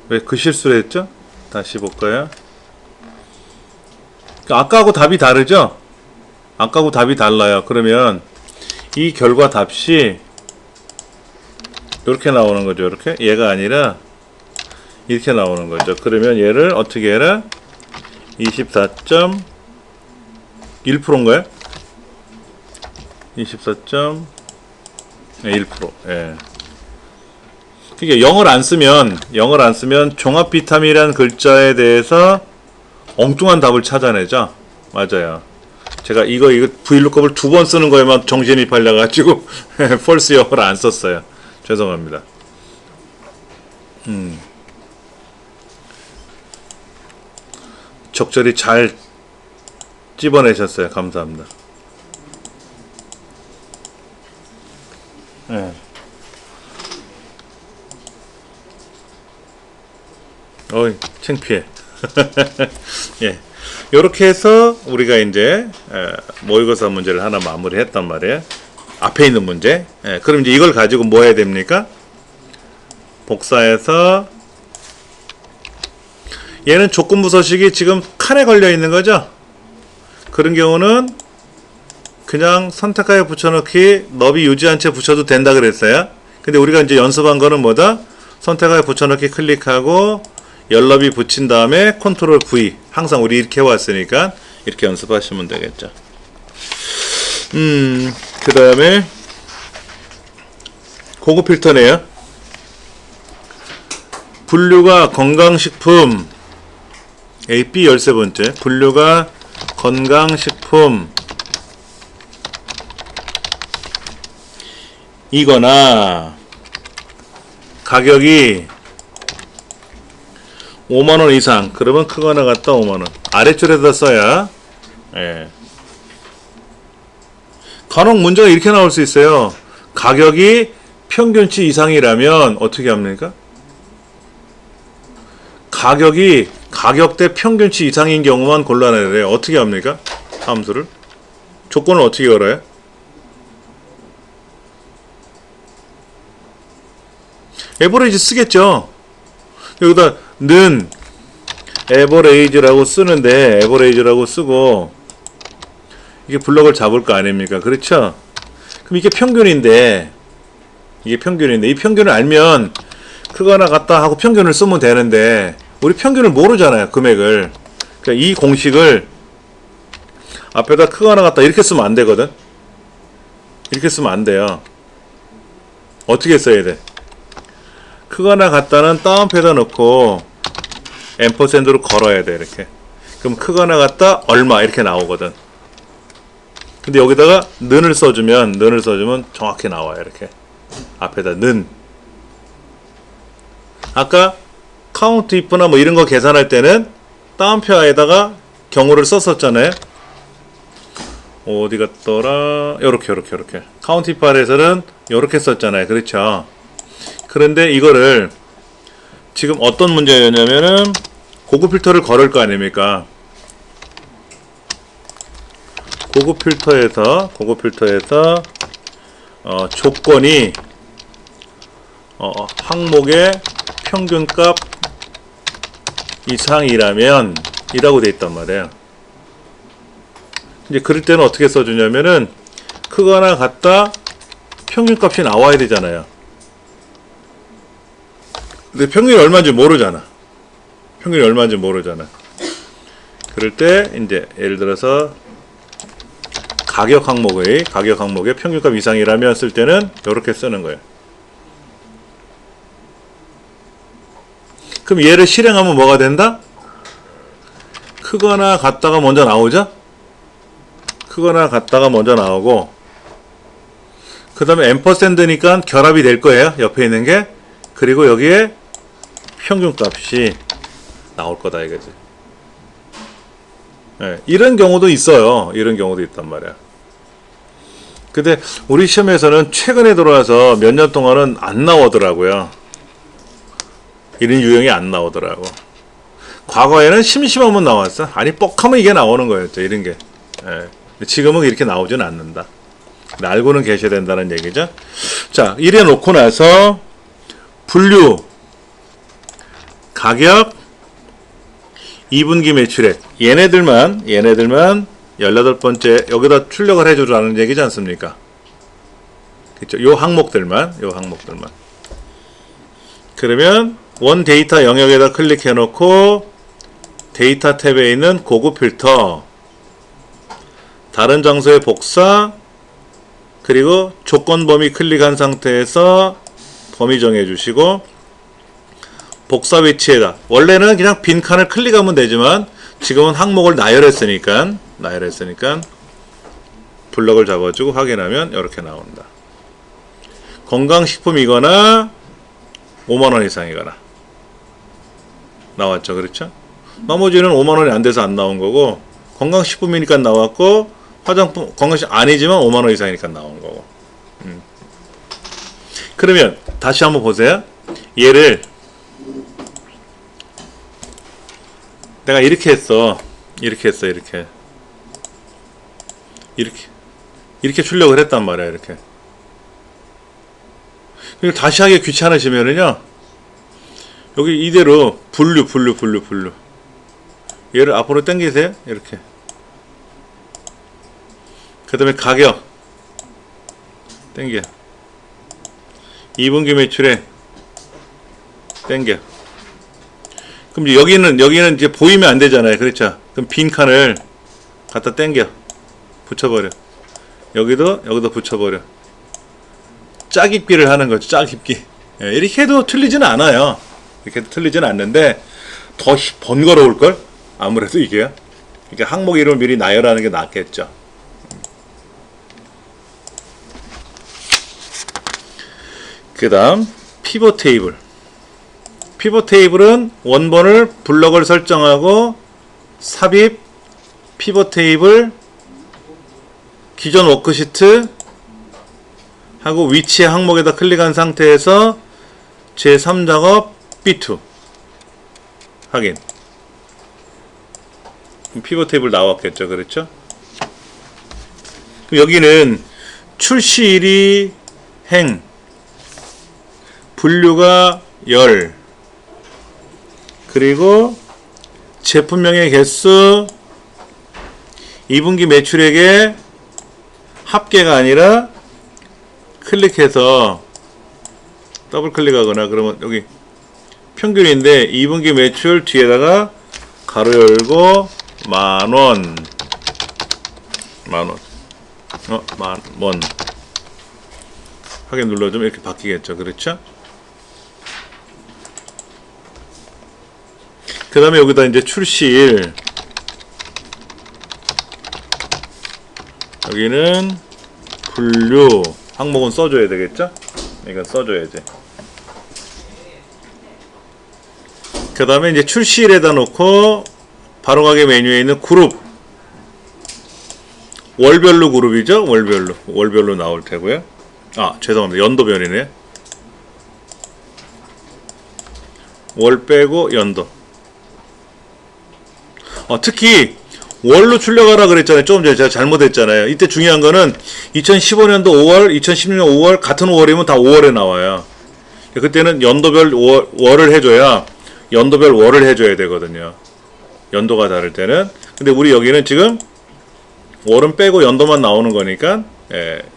왜 그 실수를 했죠? 다시 볼까요? 아까하고 답이 다르죠? 아까하고 답이 달라요. 그러면 이 결과 답시 이렇게 나오는 거죠. 이렇게 얘가 아니라 이렇게 나오는 거죠. 그러면 얘를 어떻게 해라? 24.1%인가요? 24.1%. 예. 그러니까 0을 안 쓰면 종합 비타민이라는 글자에 대해서 엉뚱한 답을 찾아내죠. 맞아요. 제가 이거 브이루컵을 2번 쓰는 거에만 정신이 팔려가지고 펄스 영어를 안 썼어요. 죄송합니다. 적절히 잘 찝어내셨어요. 감사합니다. 네. 어이, 창피해. 예. 요렇게 해서 우리가 이제 모의고사 문제를 하나 마무리했단 말이에요. 앞에 있는 문제. 예. 그럼 이제 이걸 가지고 뭐 해야 됩니까? 복사해서 얘는 조건부 서식이 지금 칸에 걸려 있는 거죠. 그런 경우는 그냥 선택하여 붙여넣기 너비 유지한 채 붙여도 된다 그랬어요. 근데 우리가 이제 연습한 거는 뭐다? 선택하여 붙여넣기 클릭하고 열너비 붙인 다음에 컨트롤 V. 항상 우리 이렇게 해왔으니까 이렇게 연습하시면 되겠죠. 그 다음에 고급 필터네요. 분류가 건강식품 A, B 13번째. 분류가 건강식품 이거나 가격이 5만원 이상. 그러면 크거나 같다 5만원. 아래줄에다 써야. 예. 간혹 문제가 이렇게 나올 수 있어요. 가격이 평균치 이상이라면 어떻게 합니까? 가격이 가격대 평균치 이상인 경우만 골라내래요. 어떻게 합니까? 함수를. 조건을 어떻게 걸어요? 에버레이지 쓰겠죠. 여기다 는 에버레이지라고 쓰는데 에버레이지라고 쓰고 이게 블럭을 잡을 거 아닙니까? 그렇죠? 그럼 이게 평균인데 이 평균을 알면 크거나 같다 하고 평균을 쓰면 되는데 우리 평균을 모르잖아요. 금액을. 그러니까 이 공식을 앞에다 크거나 같다 이렇게 쓰면 안 되거든. 이렇게 쓰면 안 돼요. 어떻게 써야 돼? 크거나 같다는 다운표에다 넣고 앰퍼샌드로 걸어야 돼. 이렇게. 그럼 크거나 같다 얼마 이렇게 나오거든. 근데 여기다가 는을 써주면 정확히 나와요. 이렇게 앞에다 는. 아까 카운트 if나 뭐 이런 거 계산할 때는 다운표에다가 경우를 썼었잖아요. 어디 갔더라? 요렇게 카운트 if 안에서는 요렇게 썼잖아요. 그렇죠? 그런데 이거를 지금 어떤 문제였냐면은 고급 필터를 걸을 거 아닙니까? 고급 필터에서 조건이 항목의 평균값 이상이라면 이라고 돼 있단 말이에요. 이제 그럴 때는 어떻게 써주냐면은 크거나 같다 평균값이 나와야 되잖아요. 근데 평균이 얼마인지 모르잖아. 그럴 때 이제 예를 들어서 가격 항목의 평균값 이상이라면 쓸 때는 이렇게 쓰는 거예요. 그럼 얘를 실행하면 뭐가 된다? 크거나 같다가 먼저 나오죠? 크거나 같다가 먼저 나오고 그 다음에 앰퍼샌드니까 결합이 될 거예요. 옆에 있는 게. 그리고 여기에 평균값이 나올 거다 이거지. 네, 이런 경우도 있어요. 이런 경우도 있단 말이야. 근데 우리 시험에서는 최근에 들어와서 몇 년 동안은 안 나오더라고요. 이런 유형이 안 나오더라고. 과거에는 심심하면 나왔어. 아니 뻑하면 이게 나오는 거였죠. 이런 게. 예. 지금은 이렇게 나오지는 않는다. 알고는 계셔야 된다는 얘기죠. 자, 이래 놓고 나서 분류, 가격, 2분기 매출액 얘네들만 18번째 여기다 출력을 해주라는 얘기지 않습니까? 그쵸? 요 항목들만. 그러면 원 데이터 영역에다 클릭해 놓고 데이터 탭에 있는 고급 필터, 다른 장소의 복사, 그리고 조건 범위 클릭한 상태에서 범위 정해 주시고 복사 위치에다 원래는 그냥 빈 칸을 클릭하면 되지만 지금은 항목을 나열했으니까 블럭을 잡아주고 확인하면 이렇게 나온다. 건강식품이거나 5만원 이상이거나 나왔죠. 그렇죠? 나머지는 5만원이 안 돼서 안 나온 거고 건강식품이니까 나왔고 화장품 건강식 아니지만 5만원 이상이니까 나온 거고. 그러면 다시 한번 보세요. 얘를 내가 이렇게 했어. 이렇게 출력을 했단 말이야. 이렇게. 그리고 다시 하기 귀찮으시면은요. 여기 이대로 분류. 얘를 앞으로 당기세요. 이렇게. 그 다음에 가격. 당겨. 2분기 매출에 당겨. 그럼 여기는 이제 보이면 안 되잖아요. 그렇죠? 그럼 빈 칸을 갖다 당겨. 붙여버려. 여기도 붙여버려. 짜깁기를 하는 거죠. 짜깁기. 예, 이렇게 해도 틀리지는 않아요. 이렇게 해도 틀리지는 않는데 더 번거로울걸? 아무래도 이게요. 그러니까 항목 이름을 미리 나열하는 게 낫겠죠. 그 다음 피벗 테이블. 피벗 테이블은 원본을 블럭을 설정하고 삽입 피벗 테이블 기존 워크시트 하고 위치의 항목에다 클릭한 상태에서 제3작업 B2 확인. 피벗 테이블 나왔겠죠. 그렇죠? 여기는 출시일이 행, 분류가 열, 그리고 제품명의 개수, 2분기 매출액의 합계가 아니라 클릭해서 더블 클릭하거나 그러면 여기 평균인데 2분기 매출 뒤에다가 가로 열고 만원 확인 눌러주면 이렇게 바뀌겠죠. 그렇죠? 그 다음에 여기다 이제 출시일, 여기는 분류, 항목은 써줘야 되겠죠? 이건 써줘야지. 그 다음에 이제 출시일에다 놓고 바로가게 메뉴에 있는 그룹, 월별로 그룹이죠? 월별로 나올 테고요. 아, 죄송합니다. 연도별이네. 월 빼고 연도. 특히 월로 출력하라 그랬잖아요. 조금 전에 제가 잘못했잖아요. 이때 중요한 거는 2015년도 5월, 2016년 5월 같은 5월이면 다 5월에 나와요. 그때는 연도별 월을 해줘야 연도별 월을 해줘야 되거든요. 연도가 다를 때는. 근데 우리 여기는 지금 월은 빼고 연도만 나오는 거니까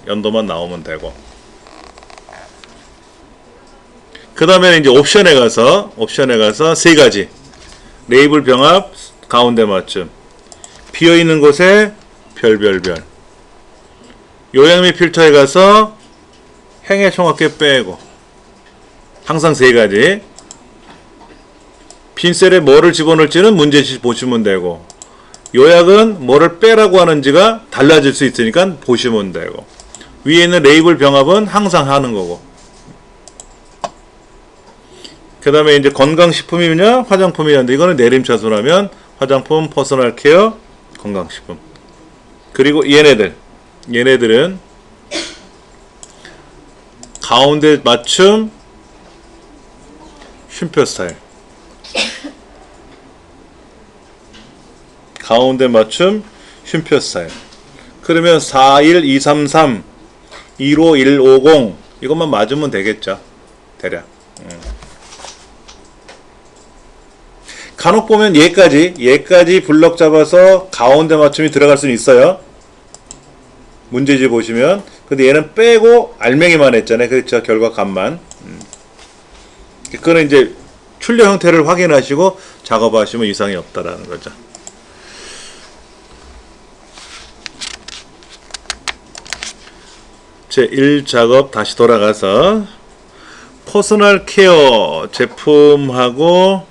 연도만 나오면 되고. 그 다음에 이제 옵션에 가서 세 가지. 레이블 병합, 가운데 맞춤. 비어있는 곳에 별별별. 요약 및 필터에 가서 행의 총합계 빼고. 항상 세 가지. 빈 셀에 뭐를 집어넣을지는 문제집 보시면 되고, 요약은 뭐를 빼라고 하는지가 달라질 수 있으니까 보시면 되고, 위에 있는 레이블 병합은 항상 하는 거고, 그 다음에 이제 건강식품이냐 화장품이냐, 이거는 내림차순하면 화장품, 퍼스널 케어, 건강식품. 그리고 얘네들은 가운데 맞춤, 쉼표 스타일. 가운데 맞춤 쉼표 스타일. 그러면 41233 15150 이것만 맞으면 되겠죠. 대략. 간혹 보면 얘까지 블럭 잡아서 가운데 맞춤이 들어갈 수는 있어요. 문제집 보시면. 근데 얘는 빼고 알맹이만 했잖아요. 그렇죠. 결과 값만. 그거는 이제 출력 형태를 확인하시고 작업하시면 이상이 없다라는 거죠. 제1작업 다시 돌아가서 퍼스널 케어 제품하고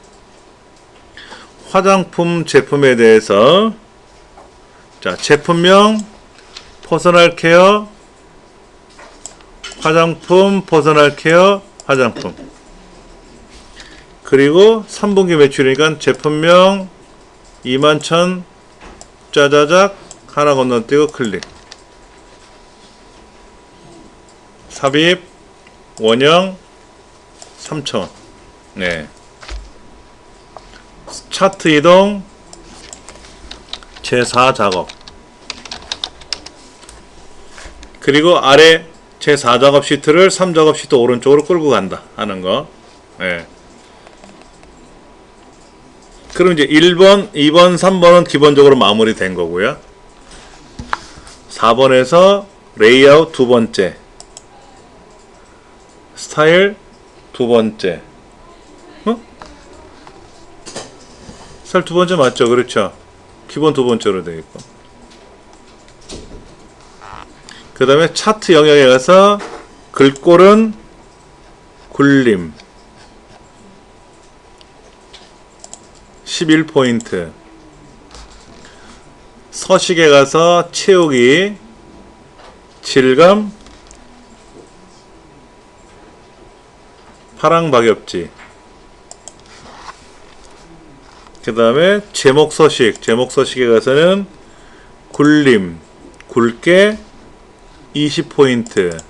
화장품 제품에 대해서, 자, 제품명 퍼스널 케어 화장품, 퍼스널 케어 화장품. 그리고 3분기 매출이니까 제품명 21,000 짜자작 하나 건너뛰고 클릭. 삽입 원형 3,000원. 네. 차트 이동 제4 작업. 그리고 아래 제4 작업 시트를 3 작업 시트 오른쪽으로 끌고 간다 하는 거. 네. 그럼 이제 1번, 2번, 3번은 기본적으로 마무리된 거고요. 4번에서 레이아웃 두 번째, 스타일 두 번째. 스타일 두 번째 맞죠? 그렇죠? 기본 두 번째로 되어 있고. 그 다음에 차트 영역에 가서 글꼴은 굴림 11포인트. 서식에 가서 채우기 질감 파랑 박엽지. 그 다음에 제목 서식에 가서는 굴림 굵게 20포인트.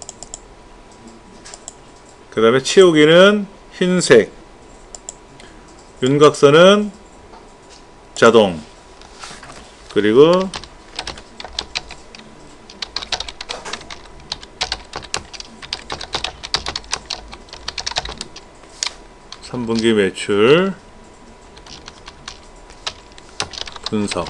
그 다음에 채우기는 흰색, 윤곽선은 자동. 그리고 (3분기) 매출 분석.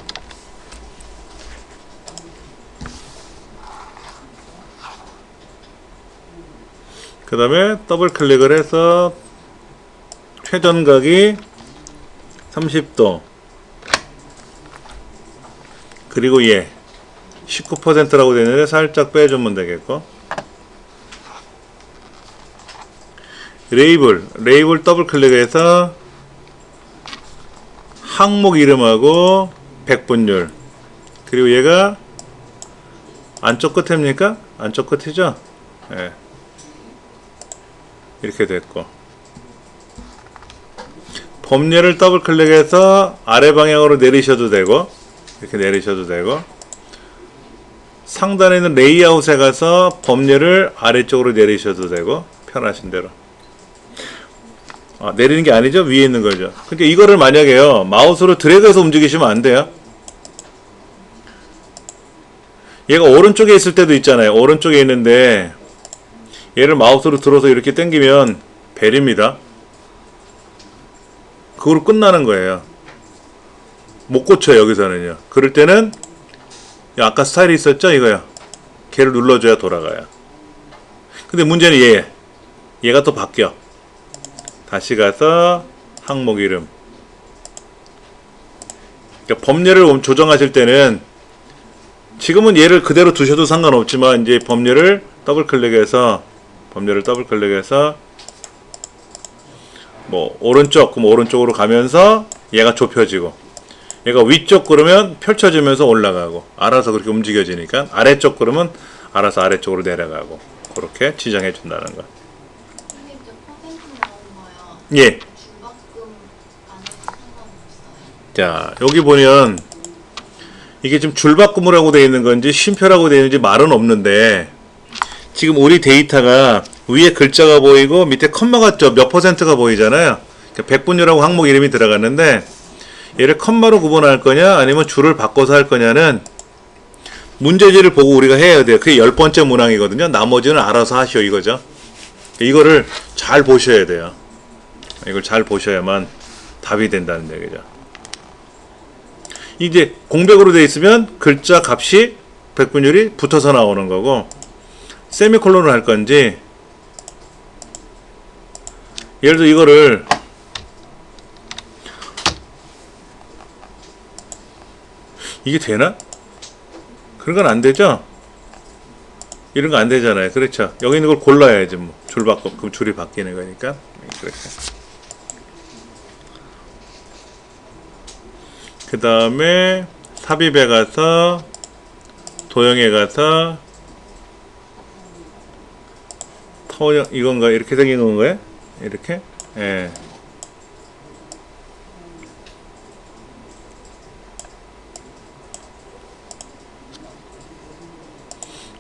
그 다음에 더블 클릭을 해서 회전각이 30도. 그리고 얘 19%라고 되는데 살짝 빼주면 되겠고. 레이블 더블 클릭해서 항목 이름하고 백분율, 그리고 얘가 안쪽 끝입니까? 안쪽 끝이죠? 예. 이렇게 됐고, 범례를 더블 클릭해서 아래 방향으로 내리셔도 되고, 이렇게 내리셔도 되고, 상단에 있는 레이아웃에 가서 범례를 아래쪽으로 내리셔도 되고, 편하신 대로. 내리는 게 아니죠? 위에 있는 거죠. 근데 이거를 만약에요, 마우스로 드래그해서 움직이시면 안 돼요. 얘가 오른쪽에 있을 때도 있잖아요. 오른쪽에 있는데 얘를 마우스로 들어서 이렇게 당기면 벨입니다. 그거로 끝나는 거예요. 못 고쳐요, 여기서는요. 그럴 때는 아까 스타일이 있었죠? 이거요. 걔를 눌러줘야 돌아가요. 근데 문제는 얘가 또 바뀌어. 다시 가서 항목 이름. 그러니까 범례를 조정하실 때는 지금은 얘를 그대로 두셔도 상관없지만, 이제 범례를 더블 클릭해서 뭐 오른쪽, 그럼 오른쪽으로 가면서 얘가 좁혀지고, 얘가 위쪽 그러면 펼쳐지면서 올라가고, 알아서 그렇게 움직여지니까, 아래쪽 그러면 알아서 아래쪽으로 내려가고, 그렇게 지정해 준다는 거. 선생님, 저 퍼센트 나온 거요. 예. 줄바꿈 안 해도 상관없어요? 자, 여기 보면 이게 지금 줄바꿈을 하고 되어 있는 건지 쉼표라고 되어 있는지 말은 없는데, 지금 우리 데이터가 위에 글자가 보이고 밑에 컴마가 몇 퍼센트가 보이잖아요. 그러니까 백분율하고 항목 이름이 들어갔는데, 얘를 컴마로 구분할 거냐 아니면 줄을 바꿔서 할 거냐는 문제지를 보고 우리가 해야 돼요. 그게 10번째 문항이거든요. 나머지는 알아서 하시오, 이거죠. 이거를 잘 보셔야 돼요. 이걸 잘 보셔야만 답이 된다는 얘기죠. 이제 공백으로 되어 있으면 글자 값이 백분율이 붙어서 나오는 거고, 세미콜론을 할 건지, 예를 들어 이거를 이게 되나? 그런 건 안 되죠? 이런 거 안 되잖아요. 그렇죠? 여기 있는 걸 골라야지, 뭐. 줄 바꿔, 그럼 줄이 바뀌는 거니까. 그렇게. 그 다음에 삽입에 가서, 도형에 가서, 터형, 이건가? 이렇게 생긴 건가요? 이렇게? 예.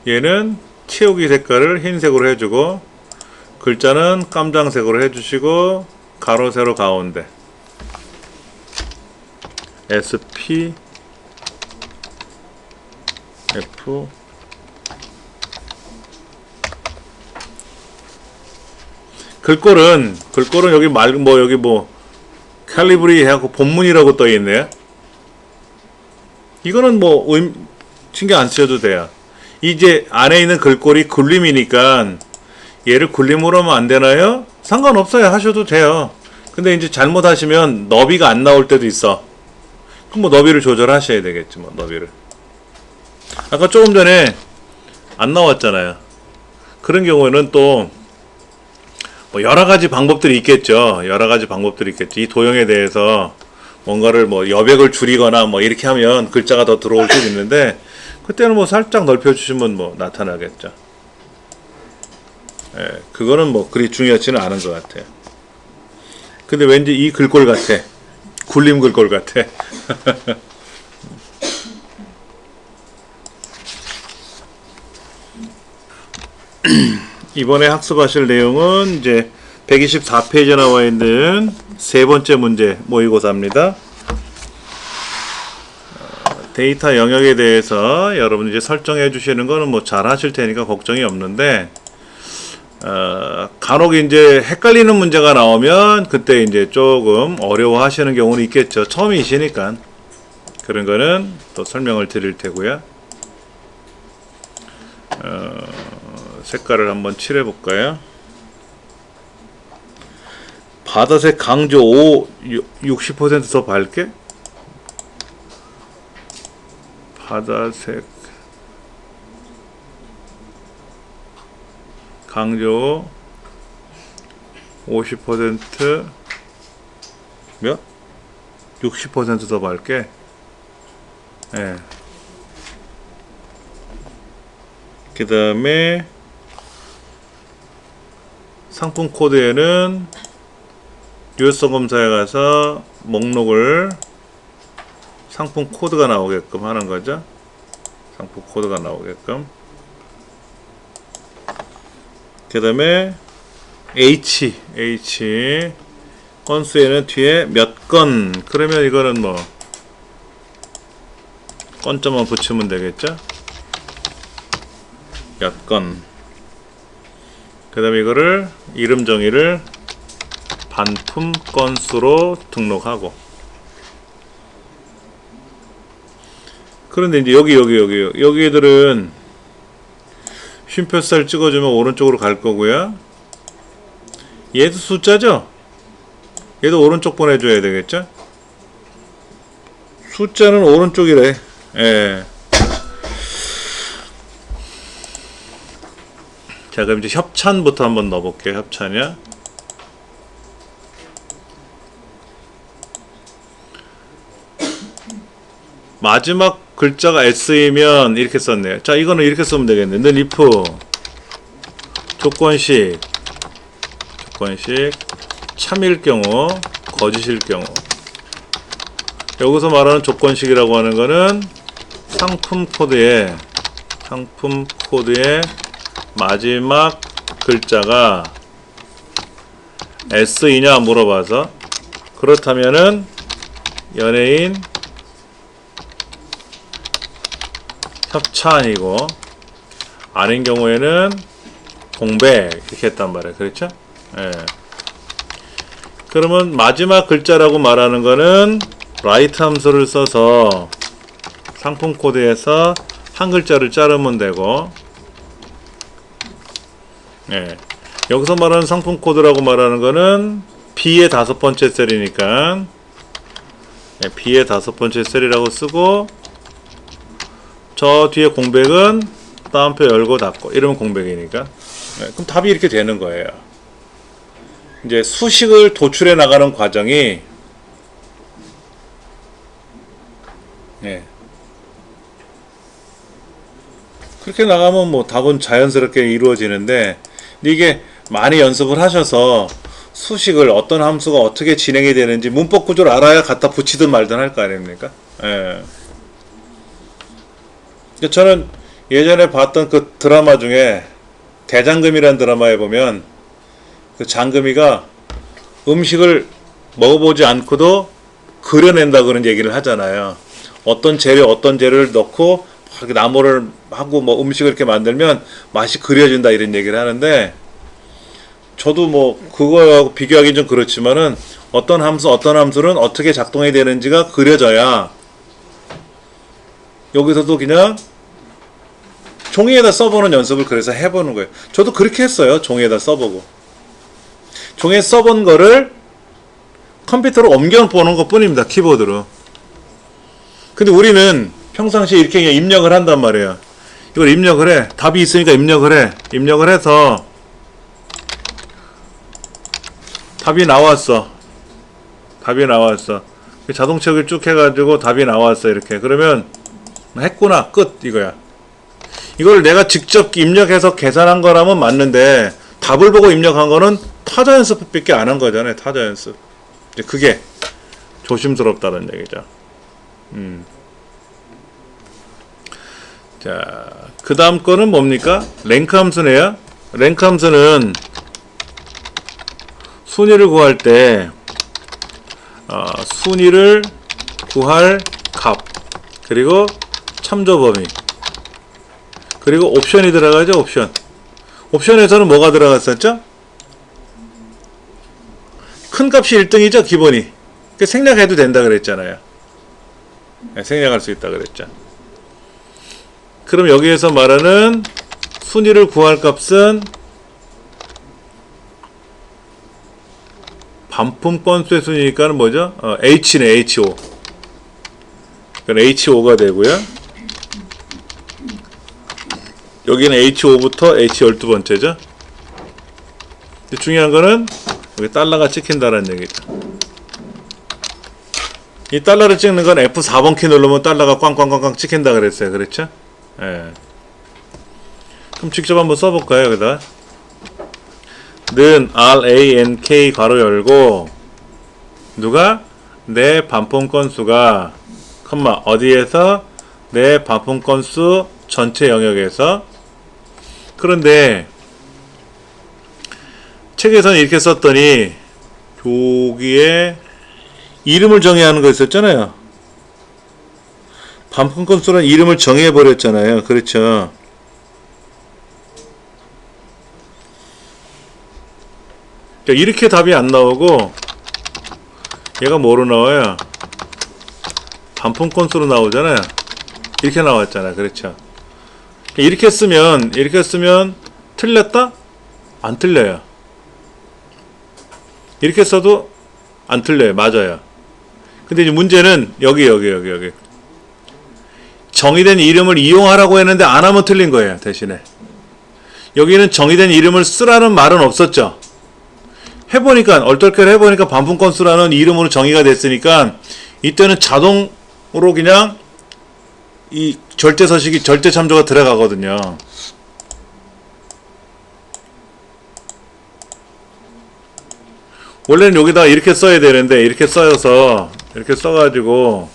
얘는 채우기 색깔을 흰색으로 해주고, 글자는 깜장색으로 해주시고, 가로 세로 가운데 SP F 글꼴은 여기 여기 칼리브리 해갖고 본문이라고 떠 있네요. 이거는 신경 안 쓰셔도 돼요. 이제 안에 있는 글꼴이 굴림이니까 얘를 굴림으로 하면 안 되나요? 상관없어요. 하셔도 돼요. 근데 이제 잘못하시면 너비가 안 나올 때도 있어. 그럼 너비를 조절하셔야 되겠지, 너비를. 아까 조금 전에 안 나왔잖아요. 그런 경우에는 또 여러 가지 방법들이 있겠죠. 이 도형에 대해서 뭔가를 여백을 줄이거나 이렇게 하면 글자가 더 들어올 수도 있는데, 그때는 살짝 넓혀주시면 나타나겠죠. 예, 그거는 그리 중요하지는 않은 것 같아요. 근데 왠지 이 글꼴 같아. 굴림 글꼴 같아. 이번에 학습하실 내용은 이제 124페이지에 나와 있는 세 번째 문제 모의고사입니다. 데이터 영역에 대해서 여러분 이제 설정해 주시는 거는 잘 하실 테니까 걱정이 없는데, 간혹 이제 헷갈리는 문제가 나오면 그때 이제 조금 어려워 하시는 경우는 있겠죠. 처음이시니까. 그런 거는 또 설명을 드릴 테고요. 색깔을 한번 칠해 볼까요? 바다색 강조 60% 더 밝게? 바다색 강조 50% 몇? 60% 더 밝게. 예. 그 다음에 상품 코드에는 유효성 검사에 가서 목록을 상품 코드가 나오게끔 하는 거죠. 상품 코드가 나오게끔. 그 다음에 H 건수에는 뒤에 몇 건, 그러면 이거는 뭐 건점만 붙이면 되겠죠. 몇 건. 그 다음에 이거를 이름 정의를 반품 건수로 등록하고. 그런데 이제 여기 애들은 쉼표살 찍어주면 오른쪽으로 갈 거고요. 얘도 숫자죠? 얘도 오른쪽 보내줘야 되겠죠? 숫자는 오른쪽이래. 예. 자, 그럼 이제 협찬부터 한번 넣어볼게요. 협찬이야. 마지막 글자가 S이면 이렇게 썼네요. 자, 이거는 이렇게 쓰면 되겠네. 는 if 조건식 참일 경우 거짓일 경우. 여기서 말하는 조건식이라고 하는 거는 상품 코드에 마지막 글자가 S이냐 물어봐서, 그렇다면은 연예인 협찬이고, 아닌 경우에는 공백 이렇게 했단 말이에요. 그렇죠? 예. 그러면 마지막 글자라고 말하는 거는 write 함수를 써서 상품 코드에서 한 글자를 자르면 되고, 예. 여기서 말하는 상품 코드라고 말하는 거는 B의 5번째 셀이니까, 예, B의 5번째 셀이라고 쓰고, 저 뒤에 공백은 다운표 열고 닫고 이러면 공백이니까. 네, 그럼 답이 이렇게 되는 거예요. 이제 수식을 도출해 나가는 과정이, 네, 그렇게 나가면 뭐 답은 자연스럽게 이루어지는데, 이게 많이 연습을 하셔서 수식을 어떤 함수가 어떻게 진행이 되는지 문법 구조를 알아야 갖다 붙이든 말든 할 거 아닙니까? 예. 저는 예전에 봤던 그 드라마 중에 대장금이라는 드라마에 보면 그 장금이가 음식을 먹어보지 않고도 그려낸다 그런 얘기를 하잖아요. 어떤 재료를 넣고 나무를 하고 뭐 음식을 이렇게 만들면 맛이 그려진다 이런 얘기를 하는데, 저도 뭐 그거하고 비교하기는 좀 그렇지만은 어떤 함수는 어떻게 작동이 되는지가 그려져야 여기서도 그냥 종이에다 써보는 연습을 그래서 해보는 거예요. 저도 그렇게 했어요. 종이에다 써보고. 종이에 써본 거를 컴퓨터로 옮겨보는 것 뿐입니다. 키보드로. 근데 우리는 평상시에 이렇게 그냥 입력을 한단 말이에요. 이걸 입력을 해. 답이 있으니까 입력을 해. 입력을 해서 답이 나왔어. 자동책을 쭉 해가지고 답이 나왔어. 이렇게. 그러면 했구나. 끝. 이거야. 이걸 내가 직접 입력해서 계산한 거라면 맞는데, 답을 보고 입력한 거는 타자 연습밖에 안 한 거잖아요. 타자 연습. 이제 그게 조심스럽다는 얘기죠. 자, 그 다음 거는 뭡니까? 랭크 함수네요. 랭크 함수는 순위를 구할 때 순위를 구할 값, 그리고 참조 범위, 그리고 옵션이 들어가죠. 옵션에서는 뭐가 들어갔었죠? 큰 값이 1등이죠. 기본이. 생략해도 된다 그랬잖아요. 생략할 수 있다 그랬죠. 그럼 여기에서 말하는 순위를 구할 값은 반품 건수의 순위니까 뭐죠? H네. H5. 그럼 H5가 되고요. 여기는 H5부터 H12번째죠. 중요한 거는 여기 달러가 찍힌다는 얘기죠. 이 달러를 찍는 건 F4번 키 누르면 달러가 꽝꽝꽝꽝 찍힌다 그랬어요. 그렇죠? 예. 그럼 직접 한번 써볼까요? 여기다 는 rank 괄호 열고 누가? 내 반품 건수가 컴마 어디에서? 내 반품 건수 전체 영역에서. 그런데 책에서는 이렇게 썼더니 여기에 이름을 정해야 하는 거 있었잖아요. 반품 건수란 이름을 정해 버렸잖아요. 그렇죠? 이렇게 답이 안 나오고 얘가 뭐로 나와요? 반품 건수로 나오잖아요. 이렇게 나왔잖아요. 그렇죠? 이렇게 쓰면 틀렸다? 안 틀려요. 이렇게 써도 안 틀려요. 맞아요. 근데 이제 문제는 여기 정의된 이름을 이용하라고 했는데 안 하면 틀린 거예요. 대신에 여기는 정의된 이름을 쓰라는 말은 없었죠. 해보니까 얼떨결에 해보니까 반품 건수라는 이름으로 정의가 됐으니까 이때는 자동으로 그냥 이 절대서식이 절대참조가 들어가거든요. 원래는 여기다 이렇게 써야 되는데 이렇게 써서 이렇게 써가지고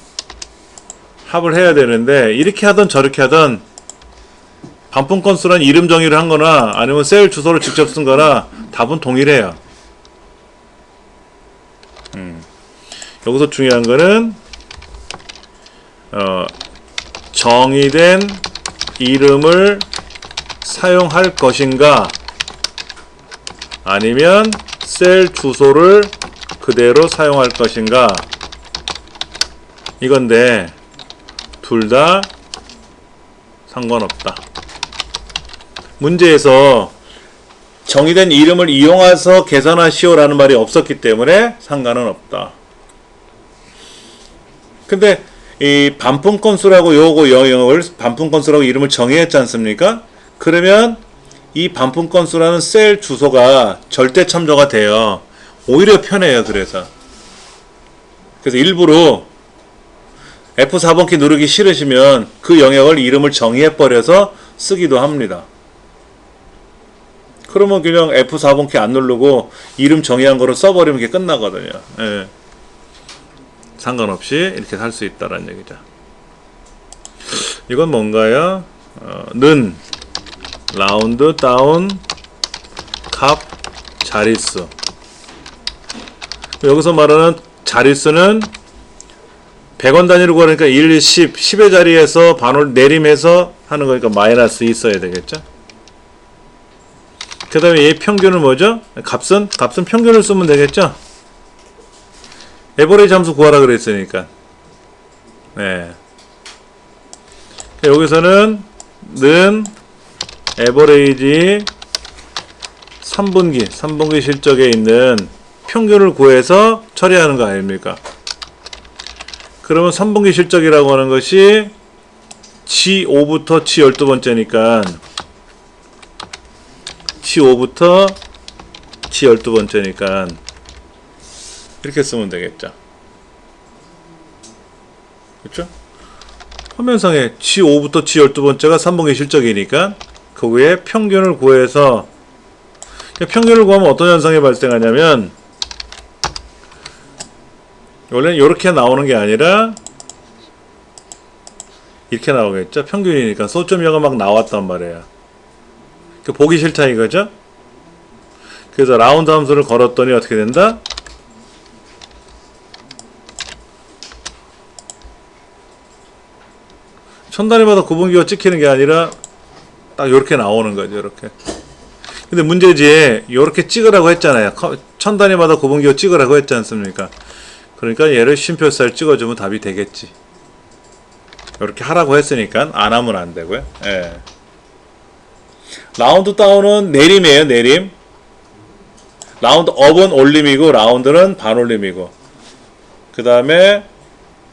합을 해야 되는데 이렇게 하든 저렇게 하든 반품 건수란 이름 정의를 한 거나 아니면 셀 주소를 직접 쓴 거나 답은 동일해요. 여기서 중요한 거는 정의된 이름을 사용할 것인가 아니면 셀 주소를 그대로 사용할 것인가 이건데 둘 다 상관없다. 문제에서 정의된 이름을 이용해서 계산하시오 라는 말이 없었기 때문에 상관은 없다. 근데 이 반품 건수라고 요거 영역을 반품 건수라고 이름을 정의했지 않습니까? 그러면 이 반품 건수라는 셀 주소가 절대 참조가 돼요. 오히려 편해요. 그래서 일부러 F4번 키 누르기 싫으시면 그 영역을 이름을 정의해 버려서 쓰기도 합니다. 그러면 그냥 F4번 키 안 누르고 이름 정의한 거로 써버리면 이게 끝나거든요. 예. 상관없이 이렇게 할 수 있다라는 얘기죠. 이건 뭔가요? 는 라운드 다운 값 자릿수. 여기서 말하는 자릿수는 100원 단위로 구하니까 1, 10, 10의 자리에서 반을 내림해서 하는 거니까 마이너스 2 써야 되겠죠? 그 다음에 얘 평균은 뭐죠? 값은 평균을 쓰면 되겠죠? 에버리지 함수 구하라 그랬으니까. 네. 여기서는 는 에버리지 3분기 실적에 있는 평균을 구해서 처리하는 거 아닙니까? 그러면 3분기 실적이라고 하는 것이 G5부터 G12번째니까 G5부터 G12번째니까 이렇게 쓰면 되겠죠. 그렇죠? 화면상에 G5부터 G12번째가 3분기 실적이니까 그 위에 평균을 구해서 평균을 구하면 어떤 현상이 발생하냐면 원래는 이렇게 나오는 게 아니라 이렇게 나오겠죠. 평균이니까 소점이가 막 나왔단 말이에요. 보기 싫다 이거죠. 그래서 라운드 함수를 걸었더니 어떻게 된다? 천 단위마다 구분기가 찍히는 게 아니라 딱 이렇게 나오는 거죠. 이렇게. 근데 문제지 이렇게 찍으라고 했잖아요. 천 단위마다 구분기가 찍으라고 했지 않습니까? 그러니까 얘를 쉼표살 찍어주면 답이 되겠지. 이렇게 하라고 했으니까 안 하면 안 되고요. 예. 라운드 다운은 내림이에요. 내림. 라운드 업은 올림이고 라운드는 반올림이고 그 다음에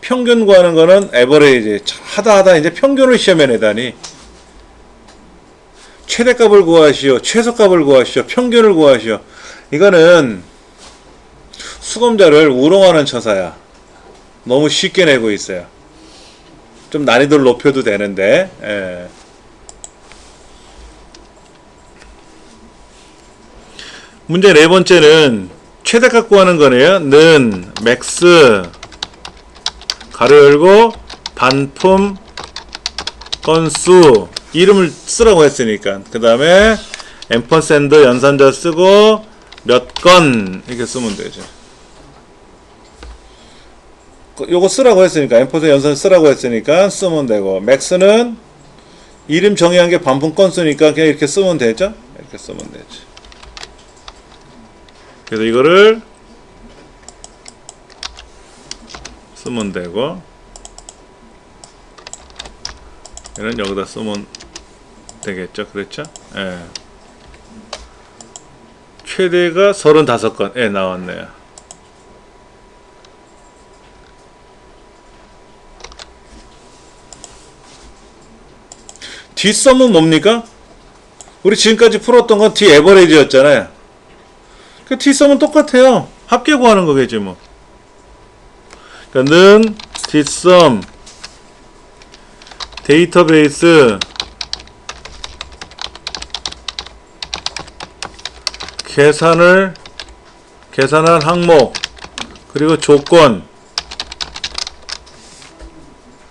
평균 구하는 거는 에버레이지. 하다 이제 평균을 시험에 내다니 최대값을 구하시오, 최소값을 구하시오, 평균을 구하시오. 이거는 수검자를 우롱하는 처사야. 너무 쉽게 내고 있어요. 좀 난이도를 높여도 되는데. 예. 문제 네 번째는 최대값 구하는 거네요. 는 맥스 가로 열고 반품 건수 이름을 쓰라고 했으니까 그 다음에 앰퍼샌드 연산자 쓰고 몇 건 이렇게 쓰면 되죠. 요거 쓰라고 했으니까 앰퍼샌드 연산 쓰라고 했으니까 쓰면 되고 맥스는 이름 정의한 게 반품 건수니까 그냥 이렇게 쓰면 되죠. 이렇게 쓰면 되죠. 그래서 이거를 쓰면 되고 얘는 여기다 쓰면 되겠죠. 그렇죠? 예. 최대가 35건. 예, 나왔네요. 뒷섬은 뭡니까? 우리 지금까지 풀었던 건 D에버리지였잖아요. 그 뒷섬은 똑같아요. 합계 구하는 거겠지 뭐. 그러니까 는 뒷섬 데이터베이스 계산한 항목 그리고 조건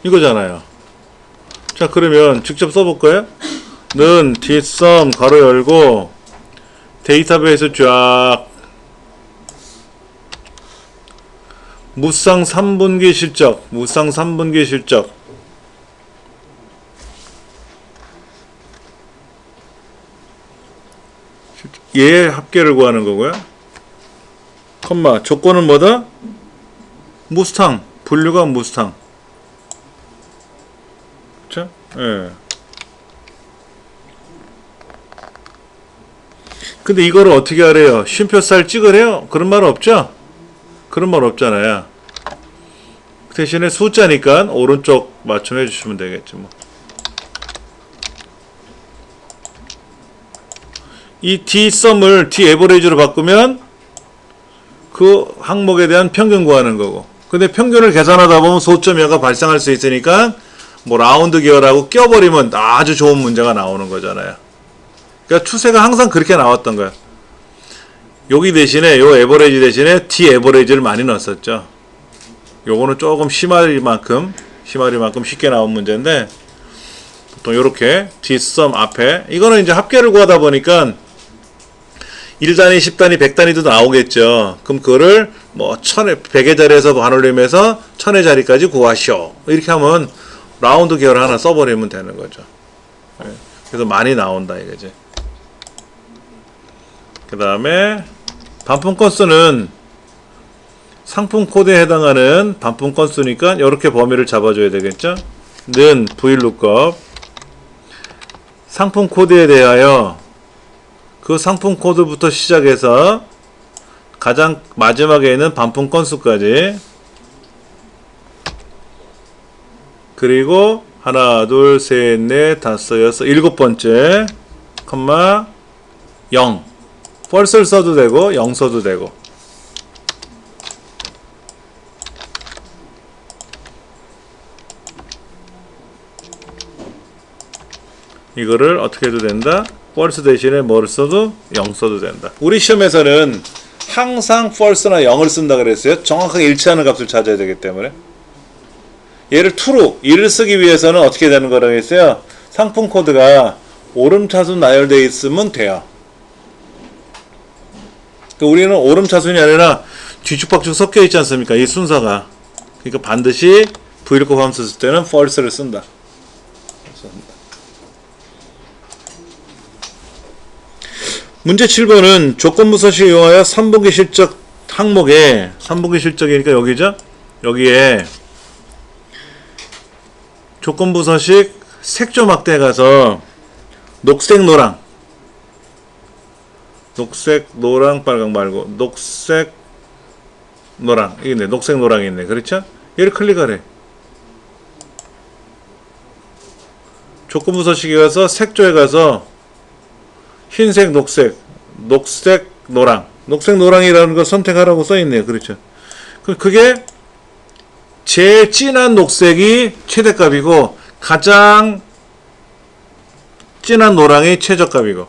이거잖아요. 자 그러면 직접 써볼까요? 는 뒷섬 가로 열고 데이터베이스 쫙 무상 3분기 실적 얘의 합계를 구하는 거고요. 컴마 조건은 뭐다? 무스탕 분류가 무스탕. 그쵸? 예. 근데 이거를 어떻게 하래요? 쉼표살 찍으래요? 그런 말 없죠? 그런 말 없잖아요. 대신에 숫자니까 오른쪽 맞춤해 주시면 되겠지 뭐. 이 D썸을 D에버리지로 바꾸면 그 항목에 대한 평균 구하는 거고. 근데 평균을 계산하다 보면 소점여가 발생할 수 있으니까 뭐 라운드 기어라고 껴버리면 아주 좋은 문제가 나오는 거잖아요. 그러니까 추세가 항상 그렇게 나왔던 거야. 여기 대신에 요 에버리지 대신에 D에버리지를 많이 넣었었죠. 요거는 조금 심하리만큼 쉽게 나온 문제인데 보통 요렇게 D썸 앞에 이거는 이제 합계를 구하다 보니까 1단위, 10단위, 100단위도 나오겠죠. 그럼 그거를 뭐 100의 자리에서 반올림해서 1000의 자리까지 구하시오. 이렇게 하면 라운드 기어를 하나 써버리면 되는 거죠. 그래서 많이 나온다 이거지. 그 다음에 반품 건수는 상품 코드에 해당하는 반품 건수니까 이렇게 범위를 잡아줘야 되겠죠. 는 VLOOKUP 상품 코드에 대하여 그 상품 코드부터 시작해서 가장 마지막에 있는 반품 건수까지 그리고 하나, 둘, 셋, 넷, 다섯, 여섯, 일곱 번째 컴마 0 false를 써도 되고 0 써도 되고 이거를 어떻게 해도 된다? false 대신에 뭐를 써도 0 써도 된다. 우리 시험에서는 항상 false나 0을 쓴다 그랬어요. 정확하게 일치하는 값을 찾아야 되기 때문에. 얘를 true, 1을 쓰기 위해서는 어떻게 되는 거라고 했어요? 상품 코드가 오름차순 나열되어 있으면 돼요. 그러니까 우리는 오름차순이 아니라 뒤죽박죽 섞여 있지 않습니까? 이 순서가. 그러니까 반드시 VLOOKUP 함수 쓸 때는 false를 쓴다. 문제 7번은 조건부 서식을 이용하여 3분기 실적 항목에 3분기 실적이니까 여기죠? 여기에 조건부 서식 색조 막대에 가서 녹색 노랑 빨강 말고 녹색 노랑 이게 있네. 녹색 노랑이 있네. 그렇죠? 얘를 클릭하래. 조건부 서식에 가서 색조에 가서 흰색, 녹색, 노랑 녹색 노랑이라는 거 선택하라고 써있네요. 그렇죠. 그게 제일 진한 녹색이 최대값이고 가장 진한 노랑이 최저값이고,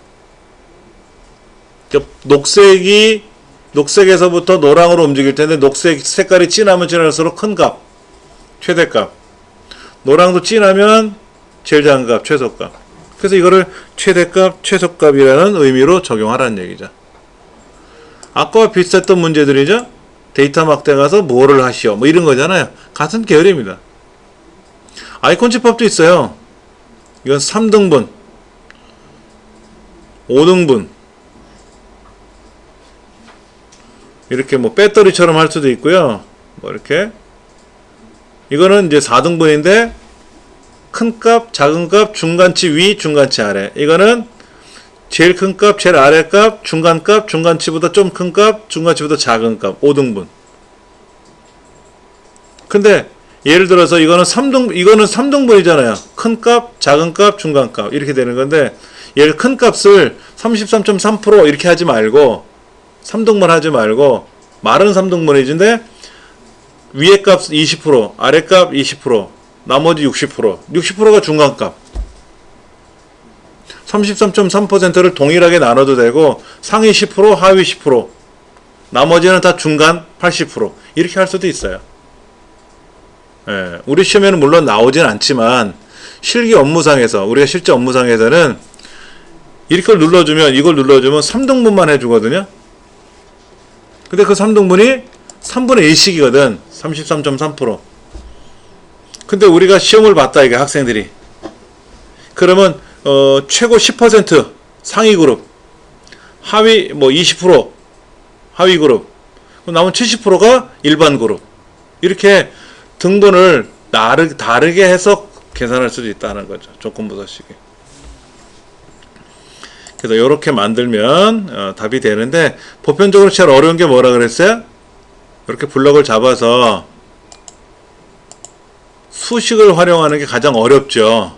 녹색에서부터 노랑으로 움직일 텐데 녹색 색깔이 진하면 진할수록 큰 값, 최대값. 노랑도 진하면 제일 작은 값, 최소값. 그래서 이거를 최대값, 최소값이라는 의미로 적용하라는 얘기죠. 아까와 비슷했던 문제들이죠. 데이터 막대 가서 뭐를 하시오, 뭐 이런 거잖아요. 같은 계열입니다. 아이콘치법도 있어요. 이건 3등분, 5등분, 이렇게 뭐 배터리처럼 할 수도 있고요. 뭐 이렇게. 이거는 이제 4등분인데 큰 값, 작은 값, 중간치 위, 중간치 아래. 이거는 제일 큰 값, 제일 아래 값, 중간 값, 중간치보다 좀 큰 값, 중간치보다 작은 값. 5등분. 근데 예를 들어서 이거는 3등분이잖아요. 큰 값, 작은 값, 중간 값. 이렇게 되는 건데, 얘를 큰 값을 33.3% 이렇게 하지 말고 3등분 하지 말고 말은 3등분이지인데 위에 값 20%, 아래 값 20%, 나머지 60%가 중간값. 33.3%를 동일하게 나눠도 되고 상위 10%, 하위 10%, 나머지는 다 중간 80% 이렇게 할 수도 있어요. 예, 우리 시험에는 물론 나오진 않지만 실기 업무상에서, 우리가 실제 업무상에서는 이걸 눌러주면 3등분만 해주거든요. 근데 그 3등분이 3분의 1씩이거든. 33.3%. 근데 우리가 시험을 봤다, 이게 학생들이. 그러면, 최고 10% 상위 그룹, 하위, 20% 하위 그룹, 남은 70%가 일반 그룹. 이렇게 등분을 다르게 해서 계산할 수도 있다는 거죠. 조건부서식이. 그래서 이렇게 만들면 답이 되는데, 보편적으로 제일 어려운 게 뭐라 그랬어요? 이렇게 블럭을 잡아서 수식을 활용하는 게 가장 어렵죠.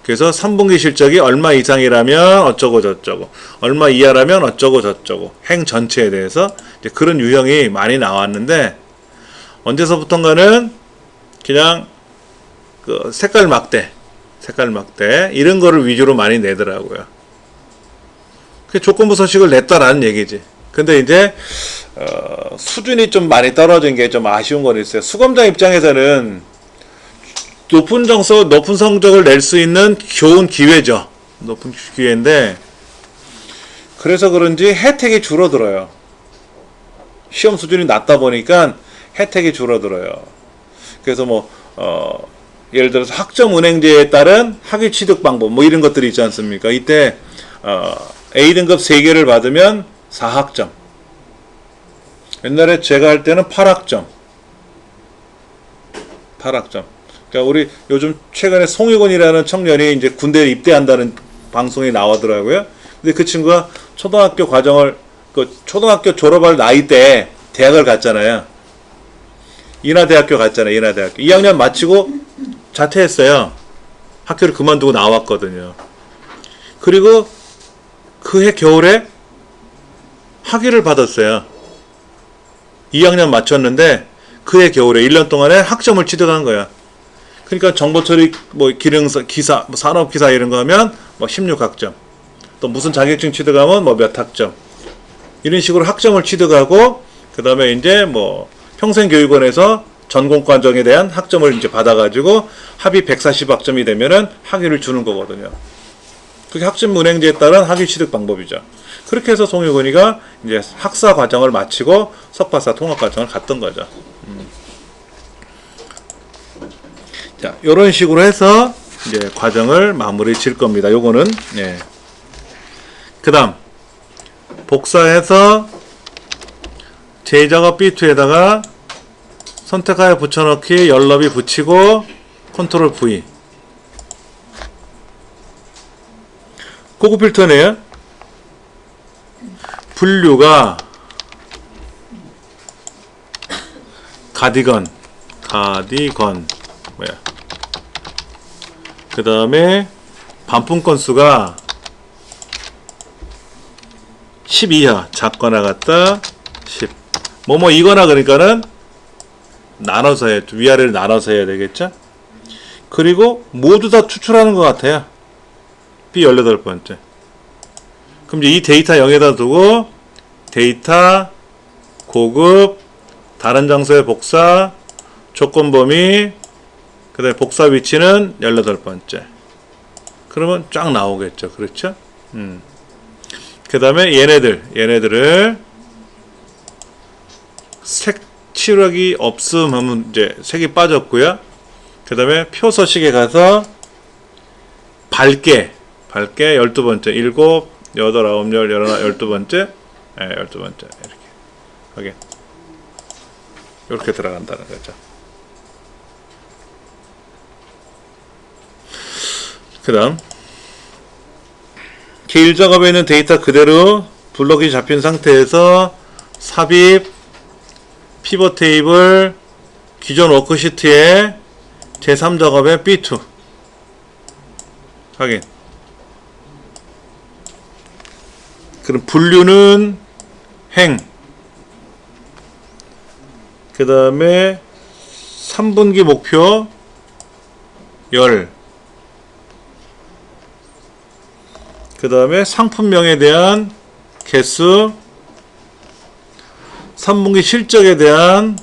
그래서 3분기 실적이 얼마 이상이라면 어쩌고 저쩌고, 얼마 이하라면 어쩌고 저쩌고, 행 전체에 대해서 이제 그런 유형이 많이 나왔는데, 언제서부턴가는 그냥 그 색깔 막대 이런 거를 위주로 많이 내더라고요. 그 조건부 서식을 냈다라는 얘기지. 근데 이제 수준이 좀 많이 떨어진 게 좀 아쉬운 건 있어요. 수검장 입장에서는 높은 성적을 낼 수 있는 좋은 기회죠. 높은 기회인데, 그래서 그런지 혜택이 줄어들어요. 시험 수준이 낮다 보니까 혜택이 줄어들어요. 그래서 예를 들어서 학점 운행제에 따른 학위 취득 방법 이런 것들이 있지 않습니까? 이때 A등급 3개를 받으면 4학점. 옛날에 제가 할 때는 8학점. 그러니까 우리 요즘 최근에 송유곤이라는 청년이 이제 군대에 입대한다는 방송이 나오더라고요. 근데 그 친구가 초등학교 졸업할 나이 때 대학을 갔잖아요. 인하대학교 갔잖아요. 인하대학교. 2학년 마치고 자퇴했어요. 학교를 그만두고 나왔거든요. 그리고 그해 겨울에 학위를 받았어요. 2학년 마쳤는데 그해 겨울에 1년 동안에 학점을 취득한 거야. 그러니까 정보처리, 기능사, 기사, 산업기사 이런 거 하면 16학점. 또 무슨 자격증 취득하면 몇 학점. 이런 식으로 학점을 취득하고, 그 다음에 이제 평생교육원에서 전공과정에 대한 학점을 이제 받아가지고 합의 140학점이 되면은 학위를 주는 거거든요. 그게 학점 운행제에 따른 학위 취득 방법이죠. 그렇게 해서 송유근이가 이제 학사 과정을 마치고 석박사 통합 과정을 갔던 거죠. 자, 요런 식으로 해서 이제 과정을 마무리 질 겁니다. 요거는, 예. 그 다음, 복사해서 J작업 B2에다가 선택하여 붙여넣기, 열너비 붙이고, 컨트롤 V. 고급 필터네요. 분류가 가디건 뭐야? 그 다음에 반품 건수가 10 이하, 작거나 같다 10. 뭐뭐 이거나 그러니까는 나눠서 해, 위아래를 나눠서 해야 되겠죠. 그리고 모두 다 추출하는 것 같아요. B 18번째. 그럼 이제 이 데이터 0에다 두고 데이터 고급 다른 장소의 복사 조건 범위 그 다음에 복사 위치는 18번째. 그러면 쫙 나오겠죠. 그렇죠? 그 다음에 얘네들을 색 칠하기 없음 하면 이제 색이 빠졌고요. 그 다음에 표 서식에 가서 밝게 12번째 7, 8, 9, 10, 11, 12번째 12번째 이렇게 확인. 이렇게 들어간다는 거죠. 그 다음 길 작업에 있는 데이터 그대로 블록이 잡힌 상태에서 삽입 피벗 테이블 기존 워크시트에 제3작업에 B2 확인. 그럼 분류는 행. 그 다음에 3분기 목표 열. 그 다음에 상품명에 대한 개수 3분기 실적에 대한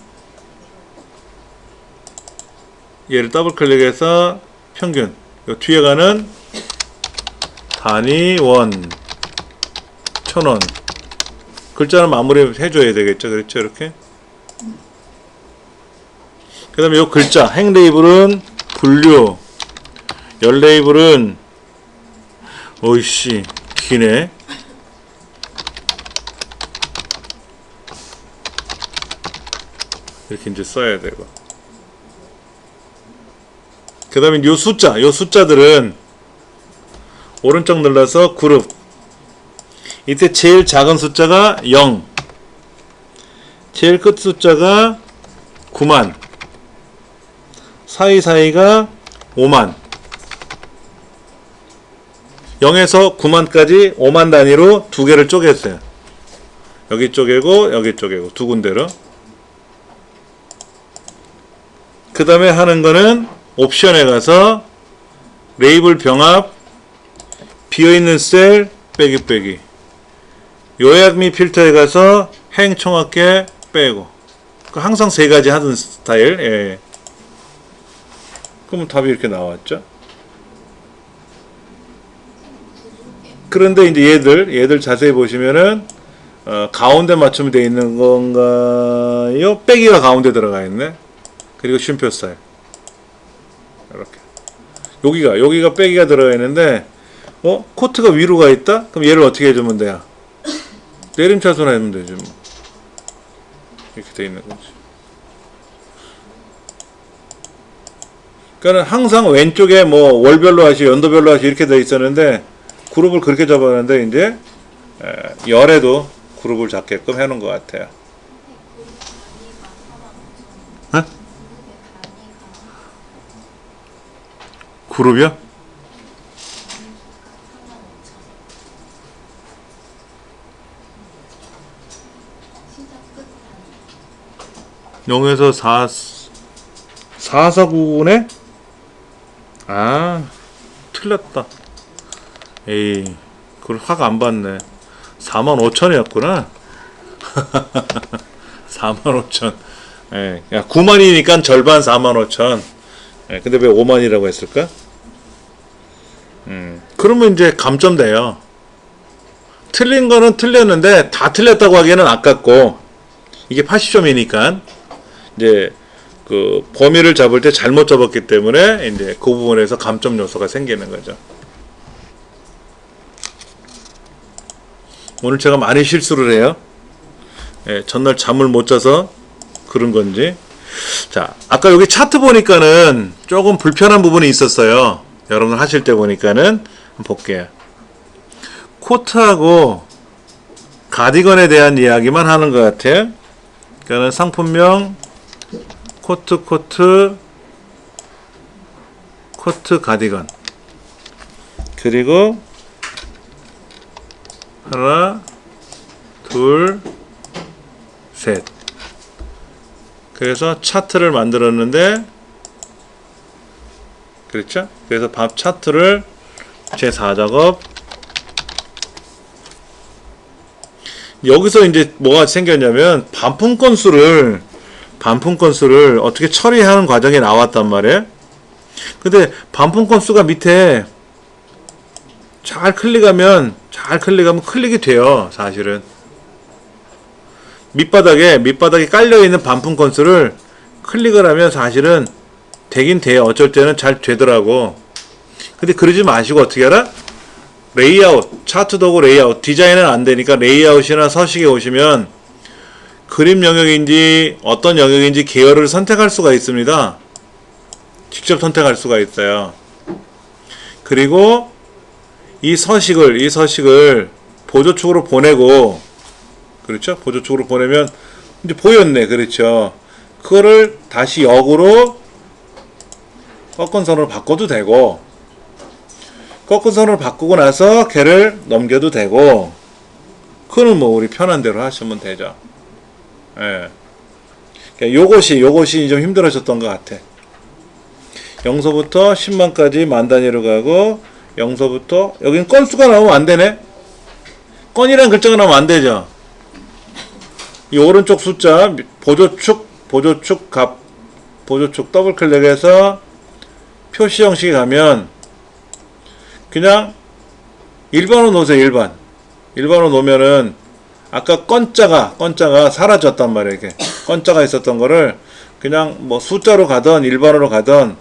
얘를 더블 클릭해서 평균 요 뒤에 가는 단위 원 1000원 글자는 마무리 해줘야 되겠죠. 그렇죠. 이렇게 그 다음에 요 글자 행 레이블은 분류 열 레이블은 오이씨 기네. 이렇게 이제 써야 되고 그 다음에 요 숫자들은 오른쪽 눌러서 그룹 이때 제일 작은 숫자가 0 제일 끝 숫자가 9만 사이사이가 5만 0에서 9만까지 5만 단위로 두 개를 쪼갰어요. 여기 쪼개고 여기 쪼개고 두 군데로. 그 다음에 하는 거는 옵션에 가서 레이블 병합 비어있는 셀 빼기 요약 및 필터에 가서 행 총합계 빼고 항상 세 가지 하던 스타일. 예. 그러면 답이 이렇게 나왔죠. 그런데 이제 얘들 자세히 보시면은 가운데 맞춤이 되어 있는 건가요? 빼기가 가운데 들어가 있네. 그리고 쉼표 스타일 이렇게 여기가 빼기가 들어가 있는데 코트가 위로 가 있다? 그럼 얘를 어떻게 해주면 돼요? 내림차순 하면 되지 뭐. 이렇게 돼 있는 거지. 그러니까 항상 왼쪽에 뭐 월별로 하시 연도별로 하시 이렇게 돼 있었는데 그룹을 그렇게 잡았는데 이제 열에도 그룹을 잡게끔 해놓은 것 같아요. 어? 그룹이요? 영에서 4499네? 아 틀렸다. 에이 그걸 확 안 봤네. 45,000이었구나 45,000. 예, 9만이니까 절반 45,000. 예, 근데 왜 5만이라고 했을까? 그러면 이제 감점돼요. 틀린 거는 틀렸는데 다 틀렸다고 하기에는 아깝고 이게 80점이니까 이제 그 범위를 잡을 때 잘못 잡았기 때문에 이제 그 부분에서 감점 요소가 생기는 거죠. 오늘 제가 많이 실수를 해요. 예, 전날 잠을 못 자서 그런 건지. 자, 아까 여기 차트 보니까는 조금 불편한 부분이 있었어요. 여러분 하실 때 보니까는 한번 볼게요. 코트하고 가디건에 대한 이야기만 하는 것 같아요. 그러니까 상품명 코트 가디건 그리고 하나 둘, 셋. 그래서 차트를 만들었는데, 그렇죠? 그래서 밥 차트를 제4작업. 여기서 이제 뭐가 생겼냐면 반품 건수를 어떻게 처리하는 과정이 나왔단 말이에요. 근데 반품 건수가 밑에 잘 클릭하면 클릭이 돼요. 사실은 밑바닥에 깔려있는 반품 건수를 클릭을 하면 사실은 되긴 돼요. 어쩔 때는 잘 되더라고. 근데 그러지 마시고 어떻게 알아? 레이아웃, 차트 도구 레이아웃, 디자인은 안 되니까 레이아웃이나 서식에 오시면 그림 영역인지 어떤 영역인지 계열을 선택할 수가 있습니다. 직접 선택할 수가 있어요. 그리고 이 서식을 보조축으로 보내고, 그렇죠? 보조축으로 보내면 이제 보였네. 그렇죠? 그거를 다시 역으로 꺾은 선으로 바꿔도 되고, 꺾은 선을 바꾸고 나서 걔를 넘겨도 되고, 그거는 뭐 우리 편한 대로 하시면 되죠. 예. 요것이 좀 힘들어졌던 것 같아. 0서부터 10만까지 만 단위로 가고, 0서부터 여긴 건수가 나오면 안 되네. 건이란 글자가 나오면 안 되죠. 이 오른쪽 숫자 보조축 더블 클릭해서 표시 형식에 가면 그냥 일반으로 놓으세요. 일반으로 놓으면은 아까 건자가 사라졌단 말이에요. 이렇게 건자가 있었던 거를 그냥 뭐 숫자로 가든 일반으로 가든,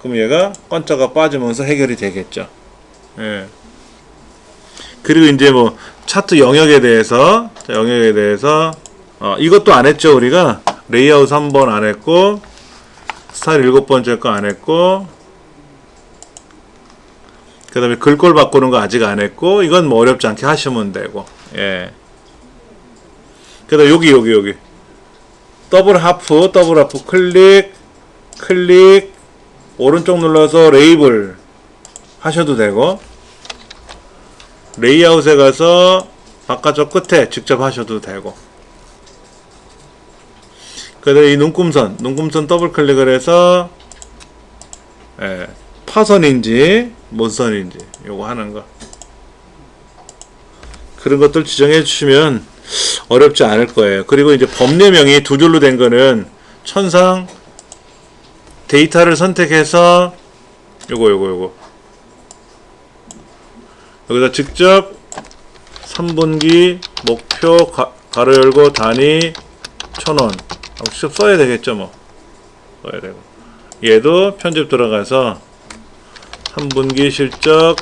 그럼 얘가 건자가 빠지면서 해결이 되겠죠. 예. 그리고 이제 뭐 차트 영역에 대해서 이것도 안 했죠. 우리가 레이아웃 3번 안 했고, 스타일 7번째 거 안 했고, 그 다음에 글꼴 바꾸는 거 아직 안 했고, 이건 뭐 어렵지 않게 하시면 되고, 예. 그 다음에 여기. 더블 하프 클릭, 오른쪽 눌러서 레이블 하셔도 되고, 레이아웃에 가서 바깥쪽 끝에 직접 하셔도 되고, 그 다음에 이 눈금선 더블 클릭을 해서, 예, 파선인지 못선인지 요거 하는 거, 그런 것들 지정해 주시면 어렵지 않을 거예요. 그리고 이제 법례명이 두 줄로 된 거는 천상 데이터를 선택해서 요거 여기다 직접 3분기 목표 가로 열고 단위 1000원 직접 써야 되겠죠. 뭐 써야 되고, 얘도 편집 들어가서 3분기 실적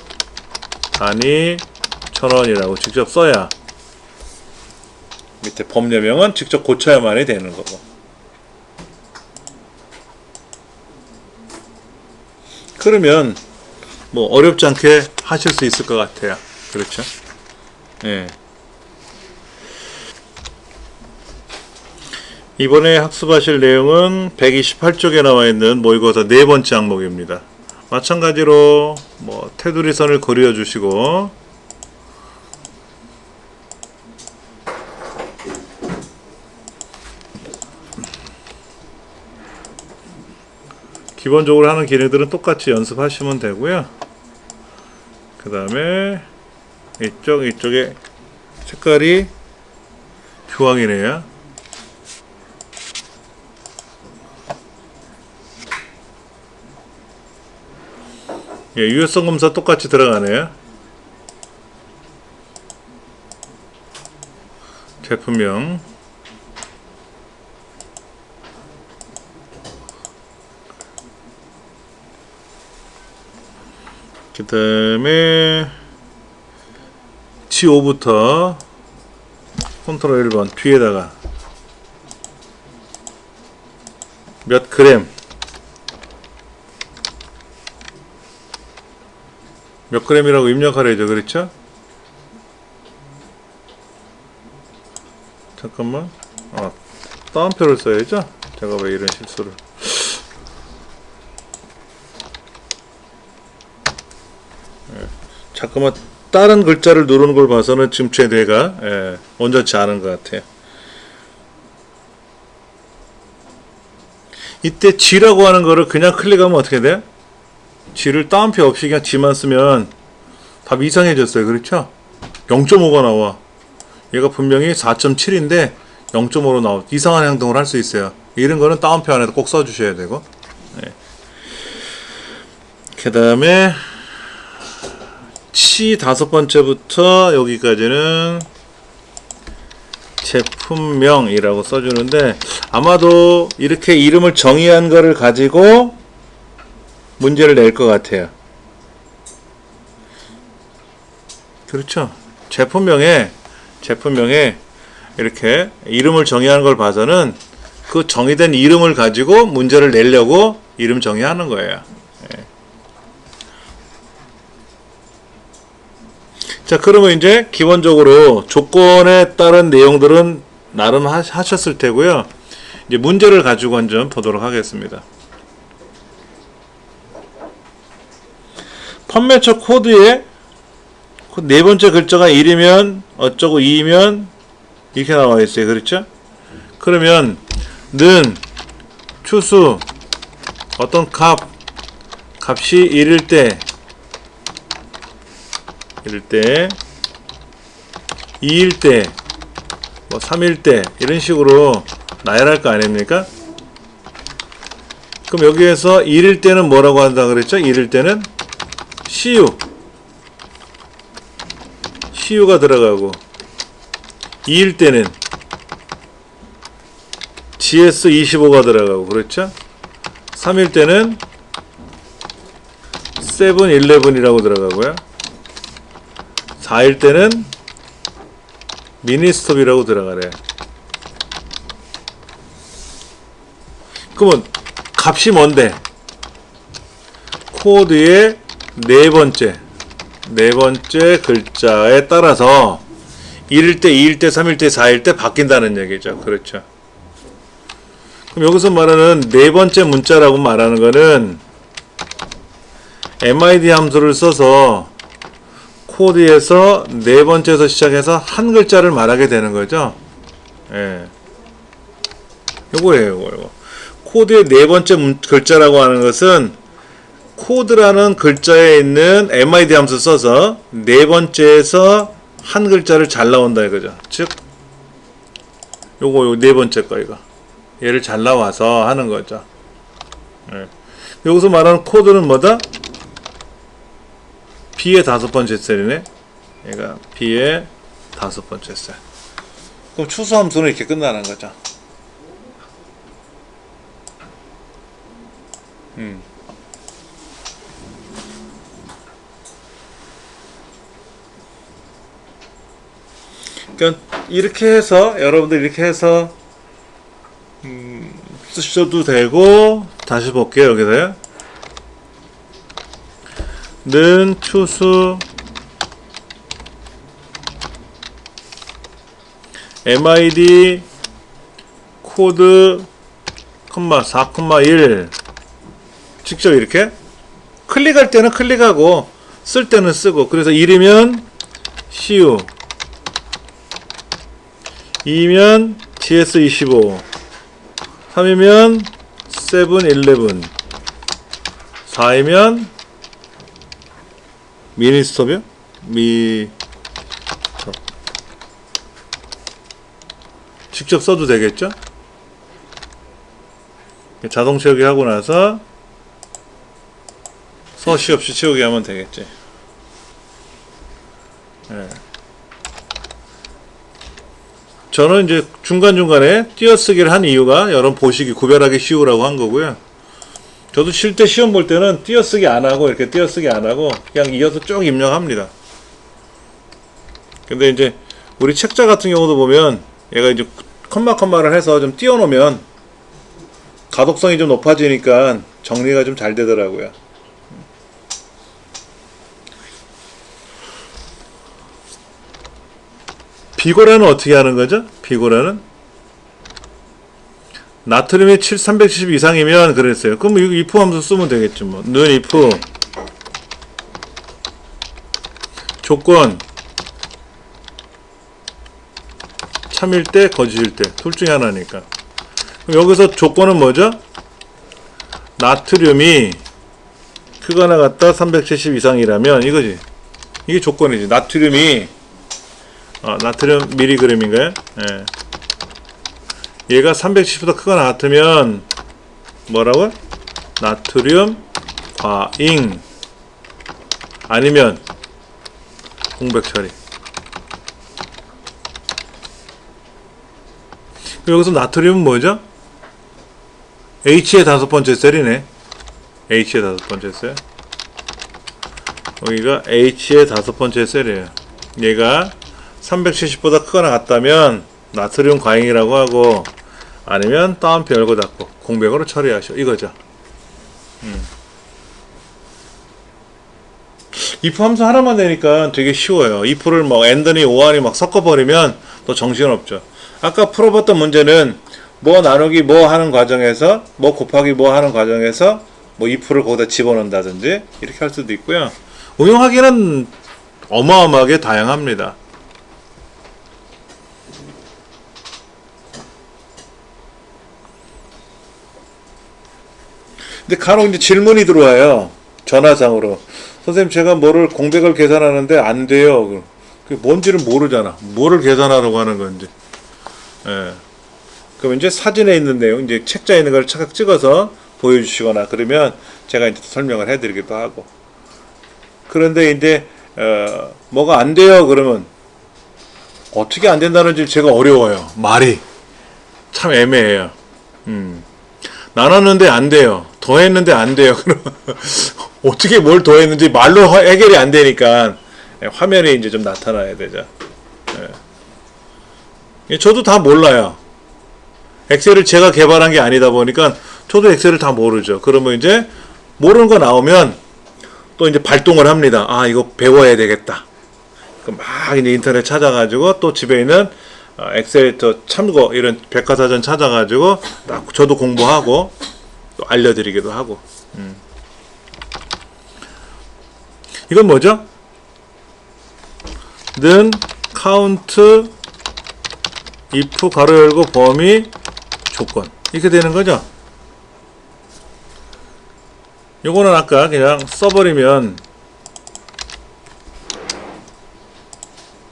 단위 1000원이라고 직접 써야, 밑에 법례명은 직접 고쳐야만이 되는 거고. 그러면 뭐 어렵지 않게 하실 수 있을 것 같아요. 그렇죠? 예. 이번에 학습하실 내용은 128쪽에 나와 있는 모의고사 네 번째 항목입니다. 마찬가지로 뭐 테두리 선을 그려 주시고, 기본적으로 하는 기능들은 똑같이 연습하시면 되고요. 그 다음에 이쪽에 색깔이 교황이네요. 예, 유효성 검사 똑같이 들어가네요. 제품명, 그 다음에 G5부터 컨트롤 1번 뒤에다가 몇 그램, 몇 그램이라고 입력하래죠. 그렇죠? 잠깐만, 따옴표를 써야죠. 제가 왜 이런 실수를. 잠깐만, 다른 글자를 누르는 걸 봐서는 지금 제 뇌가 온전치 않은 것 같아요. 이때 G라고 하는 거를 그냥 클릭하면 어떻게 돼? G를 따옴표 없이 그냥 G만 쓰면 답이 이상해졌어요. 그렇죠? 0.5가 나와. 얘가 분명히 4.7인데 0.5로 나와. 이상한 행동을 할 수 있어요. 이런 거는 따옴표 안에도 꼭 써주셔야 되고. 네. 그 다음에 치 5번째부터 여기까지는 제품명이라고 써주는데 아마도 이렇게 이름을 정의한 거를 가지고 문제를 낼 것 같아요. 그렇죠. 제품명에 이렇게 이름을 정의하는 걸 봐서는 그 정의된 이름을 가지고 문제를 내려고 이름 정의하는 거예요. 예. 자, 그러면 이제 기본적으로 조건에 따른 내용들은 나름 하셨을 테고요. 이제 문제를 가지고 한번 보도록 하겠습니다. 판매처 코드에 네 번째 글자가 1이면 어쩌고 2이면 이렇게 나와 있어요. 그렇죠? 그러면 는 추수 어떤 값이 1일 때 2일 때 뭐 3일 때 이런 식으로 나열할 거 아닙니까? 그럼 여기에서 1일 때는 뭐라고 한다 그랬죠? 1일 때는 CU가 들어가고 2일 때는 GS25가 들어가고 그렇죠? 3일 때는 7-11이라고 들어가고요. 4일 때는 미니스톱이라고 들어가래요. 그러면 값이 뭔데? 코드의 네 번째 글자에 따라서 1일 때, 2일 때, 3일 때, 4일 때 바뀐다는 얘기죠. 그렇죠. 그럼 여기서 말하는 네 번째 문자라고 말하는 거는 MID 함수를 써서 코드에서 네 번째에서 시작해서 한 글자를 말하게 되는 거죠. 예. 요거예요, 요거. 코드의 네 번째 글자라고 하는 것은 코드라는 글자에 있는 MID 함수 써서 네 번째에서 한 글자를 잘 나온다 이거죠. 즉, 요거 네 번째 거 이거. 얘를 잘 나와서 하는 거죠. 예. 여기서 말하는 코드는 뭐다? B의 5번째 셀이네. 얘가 B의 5번째 셀. 그럼 추수 함수는 이렇게 끝나는 거죠. 그러니까 이렇게 해서 여러분들 이렇게 해서 쓰셔도 되고 다시 볼게요. 여기서요. 는 추수 MID 코드 4,1 직접 이렇게 클릭할 때는 클릭하고 쓸 때는 쓰고 그래서 1이면 CU 2면 GS25 3이면 7-11 4이면 미니스톱이요? 직접 써도 되겠죠? 자동 채우기 하고 나서 서시 없이 채우기 하면 되겠지. 네. 저는 이제 중간중간에 띄어쓰기를 한 이유가 여러분 보시기 구별하기 쉬우라고 한 거고요. 저도 실제 시험 볼 때는 띄어쓰기 안 하고 이렇게 띄어쓰기 안 하고 그냥 이어서 쭉 입력합니다. 근데 이제 우리 책자 같은 경우도 보면 얘가 이제 컴마를 해서 좀 띄워 놓으면 가독성이 좀 높아지니까 정리가 좀 잘 되더라고요. 비고라는 어떻게 하는 거죠? 비고라는 나트륨이 370 이상이면 그랬어요. 그럼 이거 if 함수 쓰면 되겠죠. 뭐. 는 if 조건 참일 때 거짓일 때 둘 중에 하나니까. 그럼 여기서 조건은 뭐죠? 나트륨이 크거나 같다 370 이상이라면 이거지. 이게 조건이지. 나트륨이 나트륨 미리그램인가요? 예. 얘가 370보다 크거나 같으면 뭐라고? 나트륨 과잉 아니면 공백 처리. 여기서 나트륨은 뭐죠? H의 5번째 셀이네. H의 5번째 셀. 여기가 H의 5번째 셀이에요. 얘가 370보다 크거나 같다면 나트륨 과잉이라고 하고, 아니면 따옴표 열고 닫고 공백으로 처리하셔 이거죠. if 함수 하나만 내니까 되게 쉬워요. if를 뭐 and니 or이 막 섞어버리면 또 정신없죠. 아까 풀어봤던 문제는 뭐 나누기 뭐 하는 과정에서 뭐 곱하기 뭐 하는 과정에서 뭐 if를 거기다 집어넣는다든지 이렇게 할 수도 있고요. 응용하기는 어마어마하게 다양합니다. 근데 간혹 이제 질문이 들어와요. 전화상으로. 선생님, 제가 뭐를 공백을 계산하는데 안 돼요. 그게 뭔지를 모르잖아. 뭐를 계산하라고 하는 건지. 예. 그럼 이제 사진에 있는 내용, 이제 책자에 있는 걸 착각 찍어서 보여주시거나 그러면 제가 이제 설명을 해드리기도 하고. 그런데 이제 뭐가 안 돼요. 그러면 어떻게 안 된다는지 제가 어려워요. 말이 참 애매해요. 나눴는데 안 돼요. 더했는데 안 돼요. 그럼 어떻게 뭘 더했는지 말로 해결이 안 되니까 화면에 이제 좀 나타나야 되죠. 저도 다 몰라요. 엑셀을 제가 개발한 게 아니다 보니까 저도 엑셀을 다 모르죠. 그러면 이제 모르는 거 나오면 또 이제 발동을 합니다. 아, 이거 배워야 되겠다. 막 이제 인터넷 찾아가지고 또 집에 있는 엑셀 참고 이런 백과사전 찾아가지고 저도 공부하고 또 알려드리기도 하고. 이건 뭐죠? 는 count if 가로 열고 범위 조건 이렇게 되는 거죠. 요거는 아까 그냥 써버리면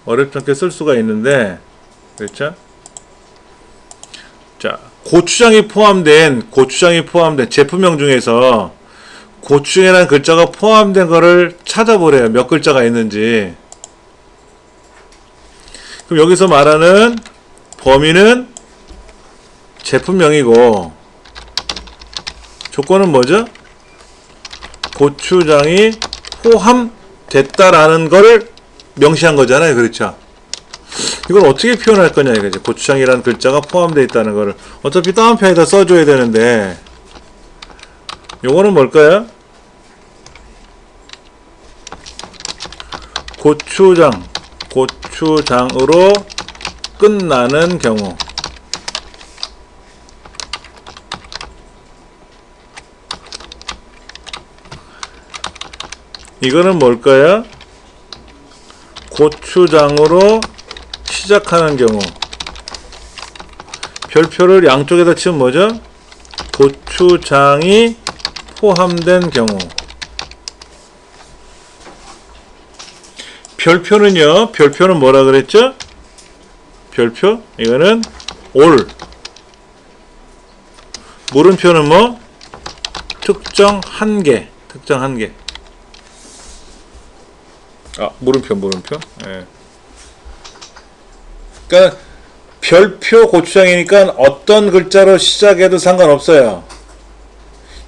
어렵지 않게 쓸 수가 있는데, 그렇죠? 자, 고추장이 포함된 제품명 중에서 고추장이라는 글자가 포함된 거를 찾아보래요. 몇 글자가 있는지. 그럼 여기서 말하는 범위는 제품명이고, 조건은 뭐죠? 고추장이 포함됐다라는 거를 명시한 거잖아요. 그렇죠? 이걸 어떻게 표현할 거냐 이거지. 고추장이라는 글자가 포함되어 있다는 거를 어차피 다운편에다 써줘야 되는데, 요거는 뭘까요? 고추장으로 끝나는 경우. 이거는 뭘까요? 고추장으로 시작하는 경우. 별표를 양쪽에다 치면 뭐죠? 고추장이 포함된 경우. 별표는요, 별표는 뭐라 그랬죠? 별표? 이거는 올. 물음표는 뭐? 특정 한 개. 물음표. 예. 그러니까 별표 고추장이니까 어떤 글자로 시작해도 상관없어요.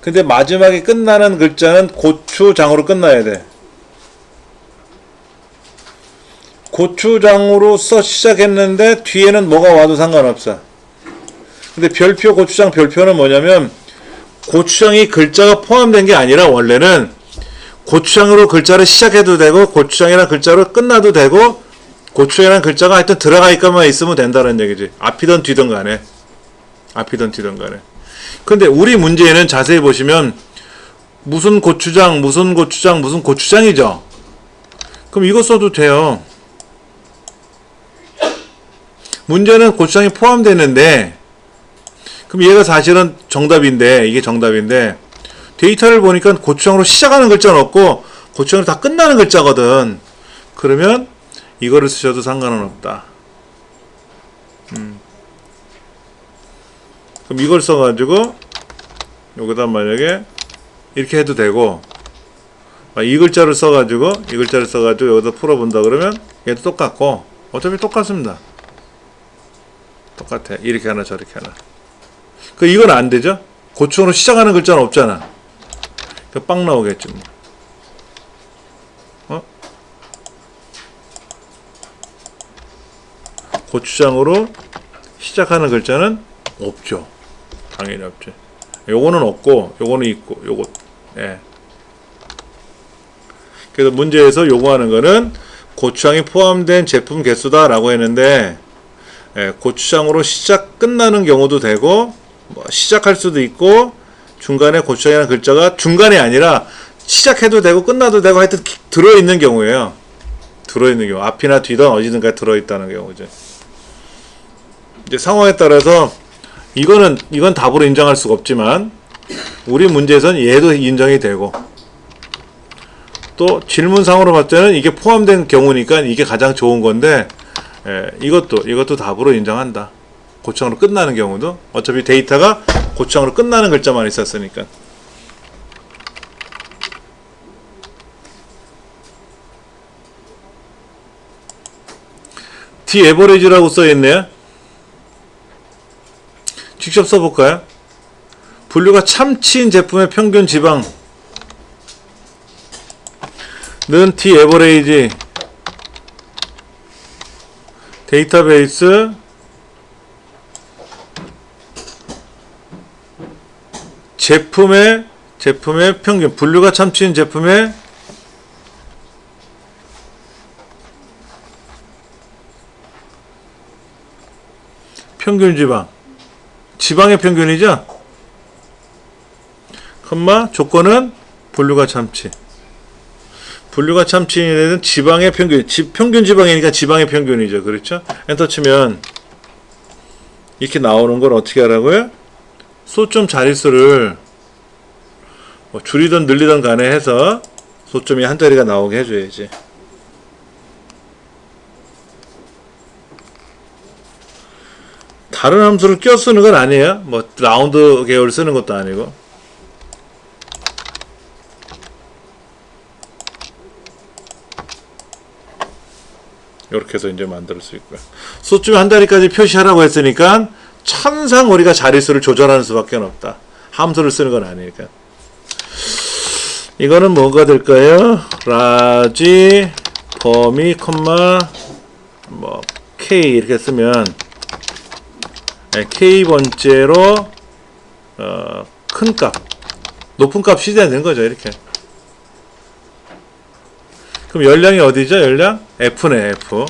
근데 마지막에 끝나는 글자는 고추장으로 끝나야 돼. 고추장으로서 시작했는데 뒤에는 뭐가 와도 상관없어. 근데 별표, 고추장, 별표는 뭐냐면 고추장이 글자가 포함된 게 아니라 원래는 고추장으로 글자를 시작해도 되고 고추장이라는 글자로 끝나도 되고 고추장이라는 글자가 하여튼 들어가 있기만 있으면 된다는 얘기지. 앞이든 뒤든 간에. 근데 우리 문제에는 자세히 보시면 무슨 고추장이죠. 그럼 이거 써도 돼요. 문제는 고추장이 포함되는데, 그럼 얘가 사실은 정답인데, 이게 정답인데, 데이터를 보니까 고추장으로 시작하는 글자는 없고, 고추장으로 다 끝나는 글자거든. 그러면 이거를 쓰셔도 상관은 없다. 그럼 이걸 써가지고, 여기다 만약에, 이렇게 해도 되고, 이 글자를 써가지고 여기다 풀어본다 그러면 얘도 똑같고, 어차피 똑같습니다. 똑같아. 이렇게 하나 저렇게 하나. 이건 안 되죠? 고추장으로 시작하는 글자는 없잖아. 빵 나오겠지 뭐. 고추장으로 시작하는 글자는 없죠. 당연히 없죠. 요거는 없고, 요거는 있고, 요거. 예. 그래서 문제에서 요구하는 거는 고추장이 포함된 제품 개수다라고 했는데, 예, 고추장으로 끝나는 경우도 되고, 뭐 시작할 수도 있고, 중간에 고추장이라는 글자가 중간이 아니라 시작해도 되고 끝나도 되고 하여튼 들어있는 경우예요. 들어있는 경우. 앞이나 뒤든 어디든가 들어있다는 경우죠. 이제 상황에 따라서 이건 답으로 인정할 수가 없지만, 우리 문제에서는 얘도 인정이 되고, 또 질문상으로 봤을 때는 이게 포함된 경우니까 이게 가장 좋은 건데, 이것도 답으로 인정한다. 고추장으로 끝나는 경우도. 어차피 데이터가 고추장으로 끝나는 글자만 있었으니까. D average라고 써있네요. 직접 써볼까요? 분류가 참치인 제품의 평균 지방는 D average 데이터베이스 제품의 평균, 분류가 참치인 제품의 평균 지방의 평균이죠? 조건은 분류가 참치. 분류가 참치인이 되는 지방의 평균, 평균 지방이니까 지방의 평균이죠. 그렇죠? 엔터 치면 이렇게 나오는 걸 어떻게 하라고요? 소점 자릿수를 뭐 줄이든 늘리든 간에 해서 소점이 한 자리가 나오게 해줘야지. 다른 함수를 껴 쓰는 건 아니에요. 뭐 라운드 계열 쓰는 것도 아니고. 이렇게 해서 이제 만들 수 있고요. 소점이 한 자리까지 표시하라고 했으니까 천상 우리가 자릿수를 조절하는 수밖에 없다. 함수를 쓰는 건 아니니까. 이거는 뭐가 될까요? 라지 범위 콤마 뭐 k 이렇게 쓰면 k 번째로 큰 값, 높은 값 시대되는 거죠. 이렇게. 그럼 열량이 어디죠? 열량? F네, F.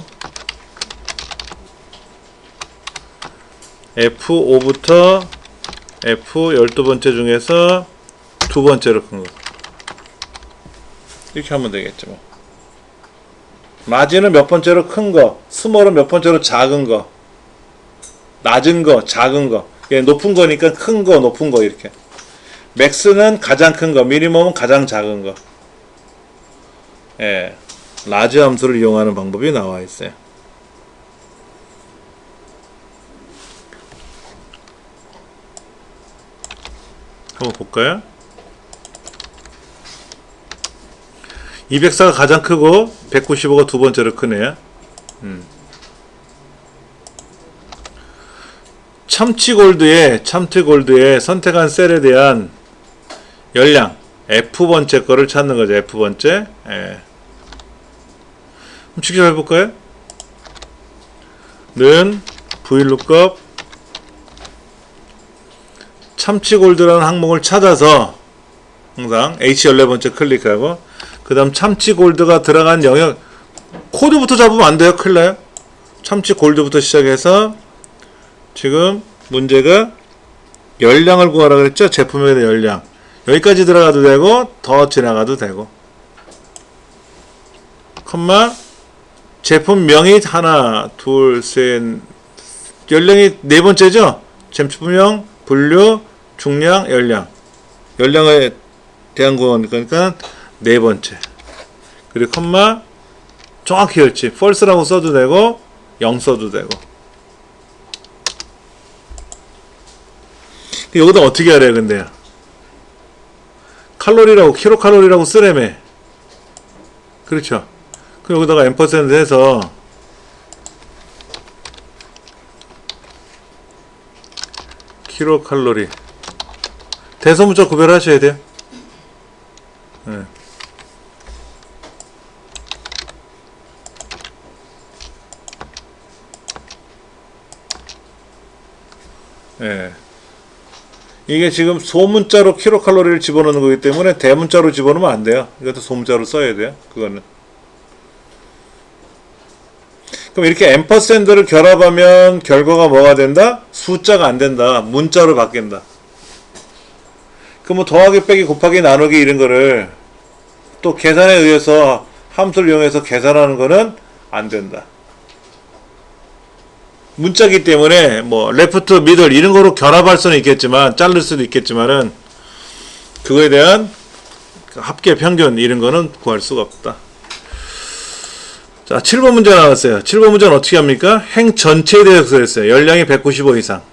F5부터 F 12번째 중에서 두 번째로 큰 거. 이렇게 하면 되겠죠. 뭐. 라지는 몇 번째로 큰 거, 스몰은 몇 번째로 작은 거, 낮은 거, 작은 거. 얘 높은 거니까 큰 거, 높은 거 이렇게. 맥스는 가장 큰 거, 미니멈은 가장 작은 거. 예, 라지 함수를 이용하는 방법이 나와 있어요. 한번 볼까요? 204가 가장 크고 195가 두 번째로 크네요. 참치골드의 선택한 셀에 대한 열량 F번째 거를 찾는 거죠. F번째. 예. 그럼 직접 해볼까요? 는 VLOOKUP 참치골드라는 항목을 찾아서 항상 H14번째 클릭하고 그 다음 참치골드가 들어간 영역 코드부터 잡으면 안 돼요. 큰일 나요. 참치골드부터 시작해서 지금 문제가 열량을 구하라 그랬죠. 제품에 대한 열량 여기까지 들어가도 되고 더 지나가도 되고 컴마 제품명이 하나, 둘, 셋, 연령이 네 번째죠? 제품명, 분류, 중량, 열량. 열량에 대한 거니까 네 번째. 그리고 컴마 정확히 그렇지. false라고 써도 되고 0 써도 되고. 여기다 어떻게 하래요 근데? 칼로리라고 킬로칼로리라고 쓰래매. 그렇죠. 그럼 여기다가 앰퍼센드 해서 킬로칼로리 대소문자 구별하셔야 돼요. 네. 네. 이게 지금 소문자로 킬로칼로리를 집어넣는 거기 때문에 대문자로 집어넣으면 안 돼요. 이것도 소문자로 써야 돼요. 그거는. 그럼 이렇게 앰퍼센드를 결합하면 결과가 뭐가 된다? 숫자가 안 된다. 문자로 바뀐다. 그럼 뭐 더하기, 빼기, 곱하기, 나누기 이런 거를 또 계산에 의해서 함수를 이용해서 계산하는 거는 안 된다. 문자기 때문에 뭐 레프트, 미들 이런 거로 결합할 수는 있겠지만 자를 수도 있겠지만은 그거에 대한 합계, 평균 이런 거는 구할 수가 없다. 자, 7번 문제 나왔어요. 7번 문제는 어떻게 합니까? 행 전체에 대해서 그랬어요. 열량이 195 이상.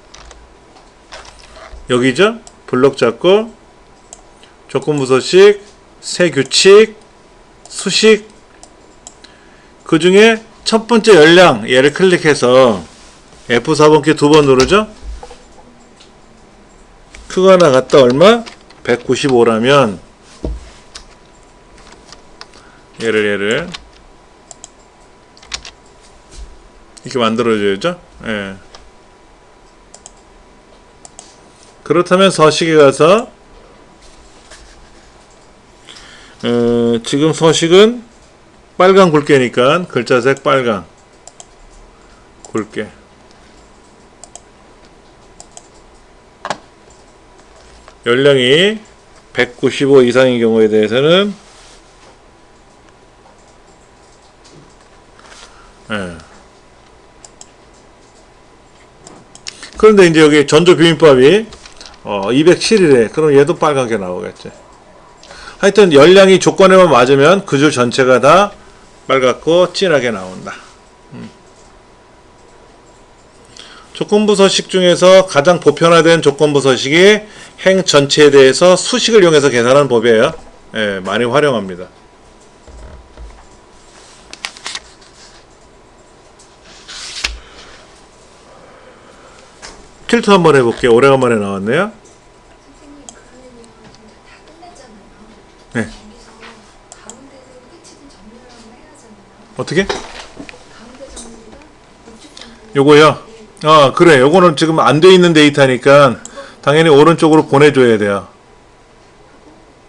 여기죠? 블록 잡고 조건부서식, 세규칙, 수식. 그 중에 첫 번째 열량 얘를 클릭해서 F4번 키 두 번 누르죠? 크고 하나 같다 얼마? 195라면 얘를 이렇게 만들어줘야죠. 예. 그렇다면 서식에 가서 지금 서식은 빨간 굵게니까 글자색 빨강 굵게 열량이 195 이상인 경우에 대해서는 예. 그런데 이제 여기 전조 비빔밥이 207이래. 그럼 얘도 빨갛게 나오겠지. 하여튼 열량이 조건에만 맞으면 그 줄 전체가 다 빨갛고 진하게 나온다. 조건부 서식 중에서 가장 보편화된 조건부 서식이 행 전체에 대해서 수식을 이용해서 계산하는 법이에요. 예, 많이 활용합니다. 틸트 한번 해볼게요. 오래간만에 나왔네요. 선생님 그러면요 다 끝냈잖아요. 네. 여기서 가운데를 끝이든 정리를 한번 해야 하잖아요. 어떻게? 가운데 정리가 우측 정리. 요거요? 그래. 요거는 지금 안 돼 있는 데이터니까 당연히 오른쪽으로 보내줘야 돼요.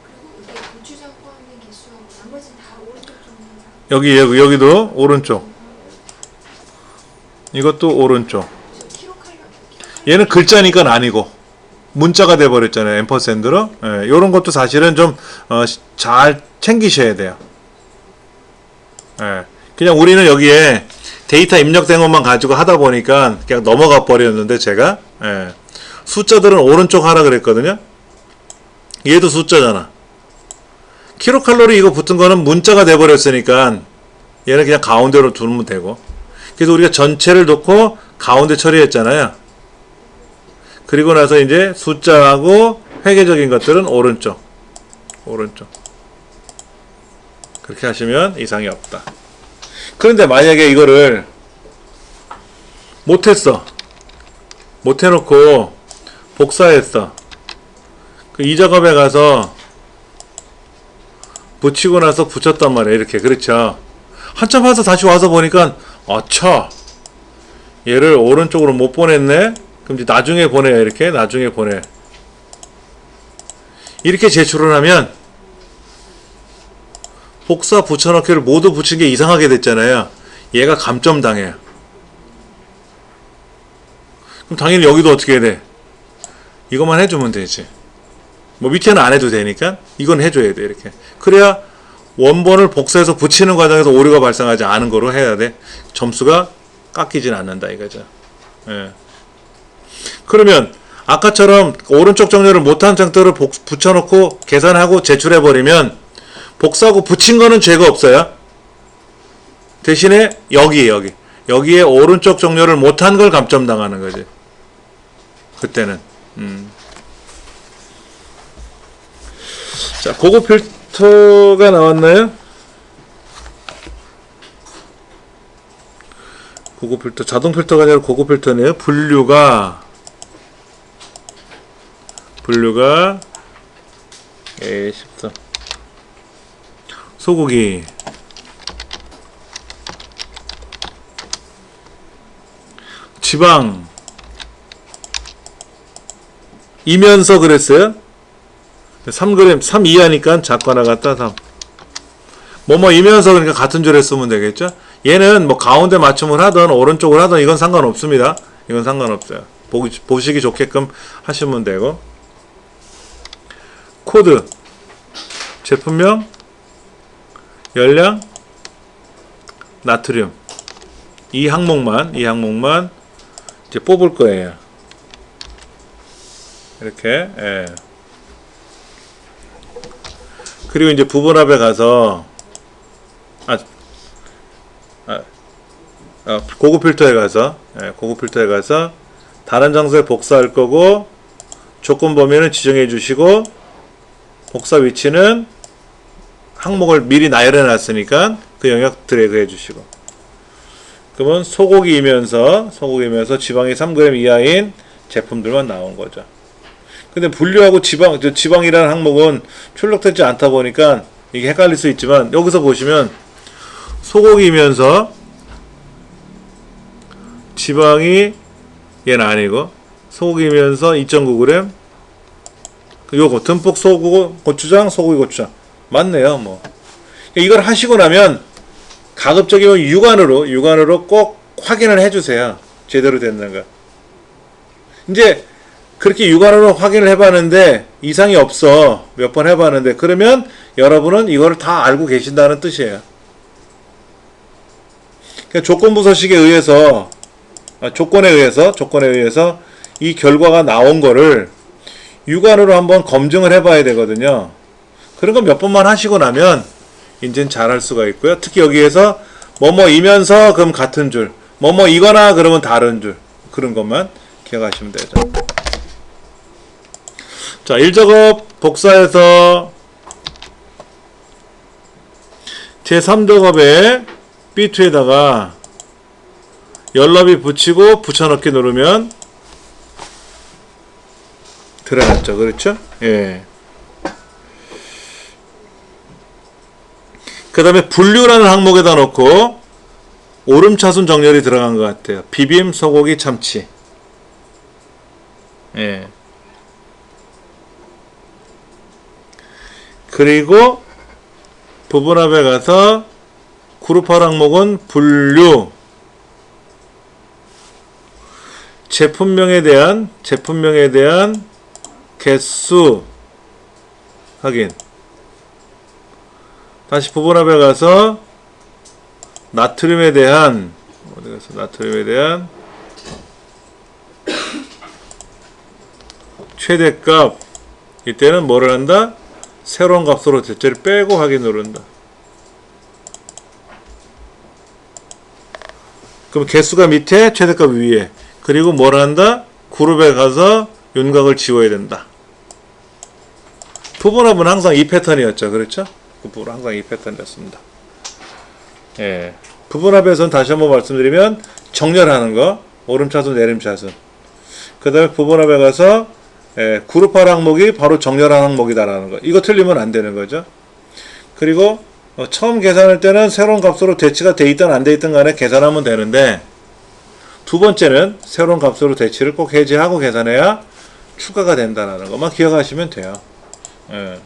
그리고 이게 고추장 포함된 개수하고 나머지는 다 오른쪽 정리하자. 여기도 오른쪽. 이것도 오른쪽. 얘는 글자니까 아니고 문자가 돼버렸잖아요. 앰퍼센드로. 예, 요런 것도 사실은 좀 잘 챙기셔야 돼요. 예, 그냥 우리는 여기에 데이터 입력된 것만 가지고 하다 보니까 그냥 넘어가 버렸는데 제가 예, 숫자들은 오른쪽 하라 그랬거든요. 얘도 숫자잖아. 킬로칼로리 이거 붙은 거는 문자가 돼버렸으니까 얘는 그냥 가운데로 두면 되고. 그래서 우리가 전체를 놓고 가운데 처리했잖아요. 그리고 나서 이제 숫자하고 회계적인 것들은 오른쪽. 그렇게 하시면 이상이 없다. 그런데 만약에 이거를 못했어. 못해놓고 복사했어. 그 이 작업에 가서 붙이고 나서 붙였단 말이에요. 이렇게. 그렇죠. 한참 와서 다시 와서 보니까 아차 얘를 오른쪽으로 못 보냈네. 그럼 이제 나중에 보내요. 이렇게 나중에 보내. 이렇게 제출을 하면 복사 붙여넣기를 모두 붙인 게 이상하게 됐잖아요. 얘가 감점당해요. 그럼 당연히 여기도 어떻게 해야 돼? 이것만 해주면 되지. 뭐 밑에는 안 해도 되니까 이건 해줘야 돼. 이렇게. 그래야 원본을 복사해서 붙이는 과정에서 오류가 발생하지 않은 거로 해야 돼. 점수가 깎이진 않는다 이거죠. 예. 그러면 아까처럼 오른쪽 정렬을 못한 상태로 붙여놓고 계산하고 제출해버리면 복사하고 붙인 거는 죄가 없어요. 대신에 여기에 오른쪽 정렬을 못한 걸 감점당하는 거지. 그때는. 자, 고급 필터가 나왔나요? 고급 필터, 자동 필터가 아니라 고급 필터네요. 분류가 A13 소고기 지방 이면서 그랬어요. 3g 3 이하니까 작거나 같다 3 뭐뭐 이면서 그러니까 같은 줄에 쓰면 되겠죠. 얘는 뭐 가운데 맞춤을 하든 오른쪽을 하든 이건 상관없습니다. 이건 상관없어요. 보시기 좋게끔 하시면 되고. 코드 제품명 열량 나트륨 이 항목만 이제 뽑을 거예요. 이렇게. 예. 그리고 이제 부분합에 가서 고급 필터에 가서 다른 장소에 복사할 거고 조건 범위는 지정해 주시고 복사 위치는 항목을 미리 나열해 놨으니까 그 영역 드래그 해 주시고 그러면 소고기이면서 지방이 3g 이하인 제품들만 나온 거죠. 근데 분류하고 지방이라는 항목은 출력되지 않다 보니까 이게 헷갈릴 수 있지만 여기서 보시면 소고기이면서 지방이 얘는 아니고 소고기면서 2.9g 요거 듬뿍 고추장 소고기 고추장 맞네요. 뭐 이걸 하시고 나면 가급적이면 육안으로 꼭 확인을 해주세요. 제대로 됐는가. 이제 그렇게 육안으로 확인을 해봤는데 이상이 없어. 몇 번 해봤는데 그러면 여러분은 이거를 다 알고 계신다는 뜻이에요. 그러니까 조건부서식에 의해서 조건에 의해서 이 결과가 나온 거를 육안으로 한번 검증을 해봐야 되거든요. 그런 거 몇 번만 하시고 나면 이제는 잘할 수가 있고요. 특히 여기에서 뭐뭐이면서 그럼 같은 줄, 뭐뭐이거나 그러면 다른 줄, 그런 것만 기억하시면 되죠. 자, 1작업 복사해서 제3작업에 B2에다가 열너비 붙이고 붙여넣기 누르면 들어갔죠. 그렇죠? 예. 그 다음에 분류라는 항목에다 넣고 오름차순 정렬이 들어간 것 같아요. 비빔, 소고기, 참치. 예. 그리고 부분합에 가서 그룹할 항목은 분류, 제품명에 대한 개수 확인. 다시 부분합에 가서 나트륨에 대한 최대값. 이때는 뭐를 한다? 새로운 값으로 대체를 빼고 확인 누른다. 그럼 개수가 밑에, 최대값 위에. 그리고 뭘 한다? 그룹에 가서 윤곽을 지워야 된다. 부분합은 항상 이 패턴이었죠. 그렇죠? 그 부분 항상 이 패턴이었습니다. 예. 부분합에서는 다시 한번 말씀드리면 정렬하는 거, 오름차순, 내림차순. 그 다음에 부분합에 가서 그룹할 항목이 바로 정렬한 항목이다라는 거. 이거 틀리면 안 되는 거죠. 그리고 처음 계산할 때는 새로운 값으로 대치가 돼 있든 안 돼 있든 간에 계산하면 되는데 두 번째는 새로운 값으로 대치를 꼭 해제하고 계산해야 추가가 된다는 것만 기억하시면 돼요. 예.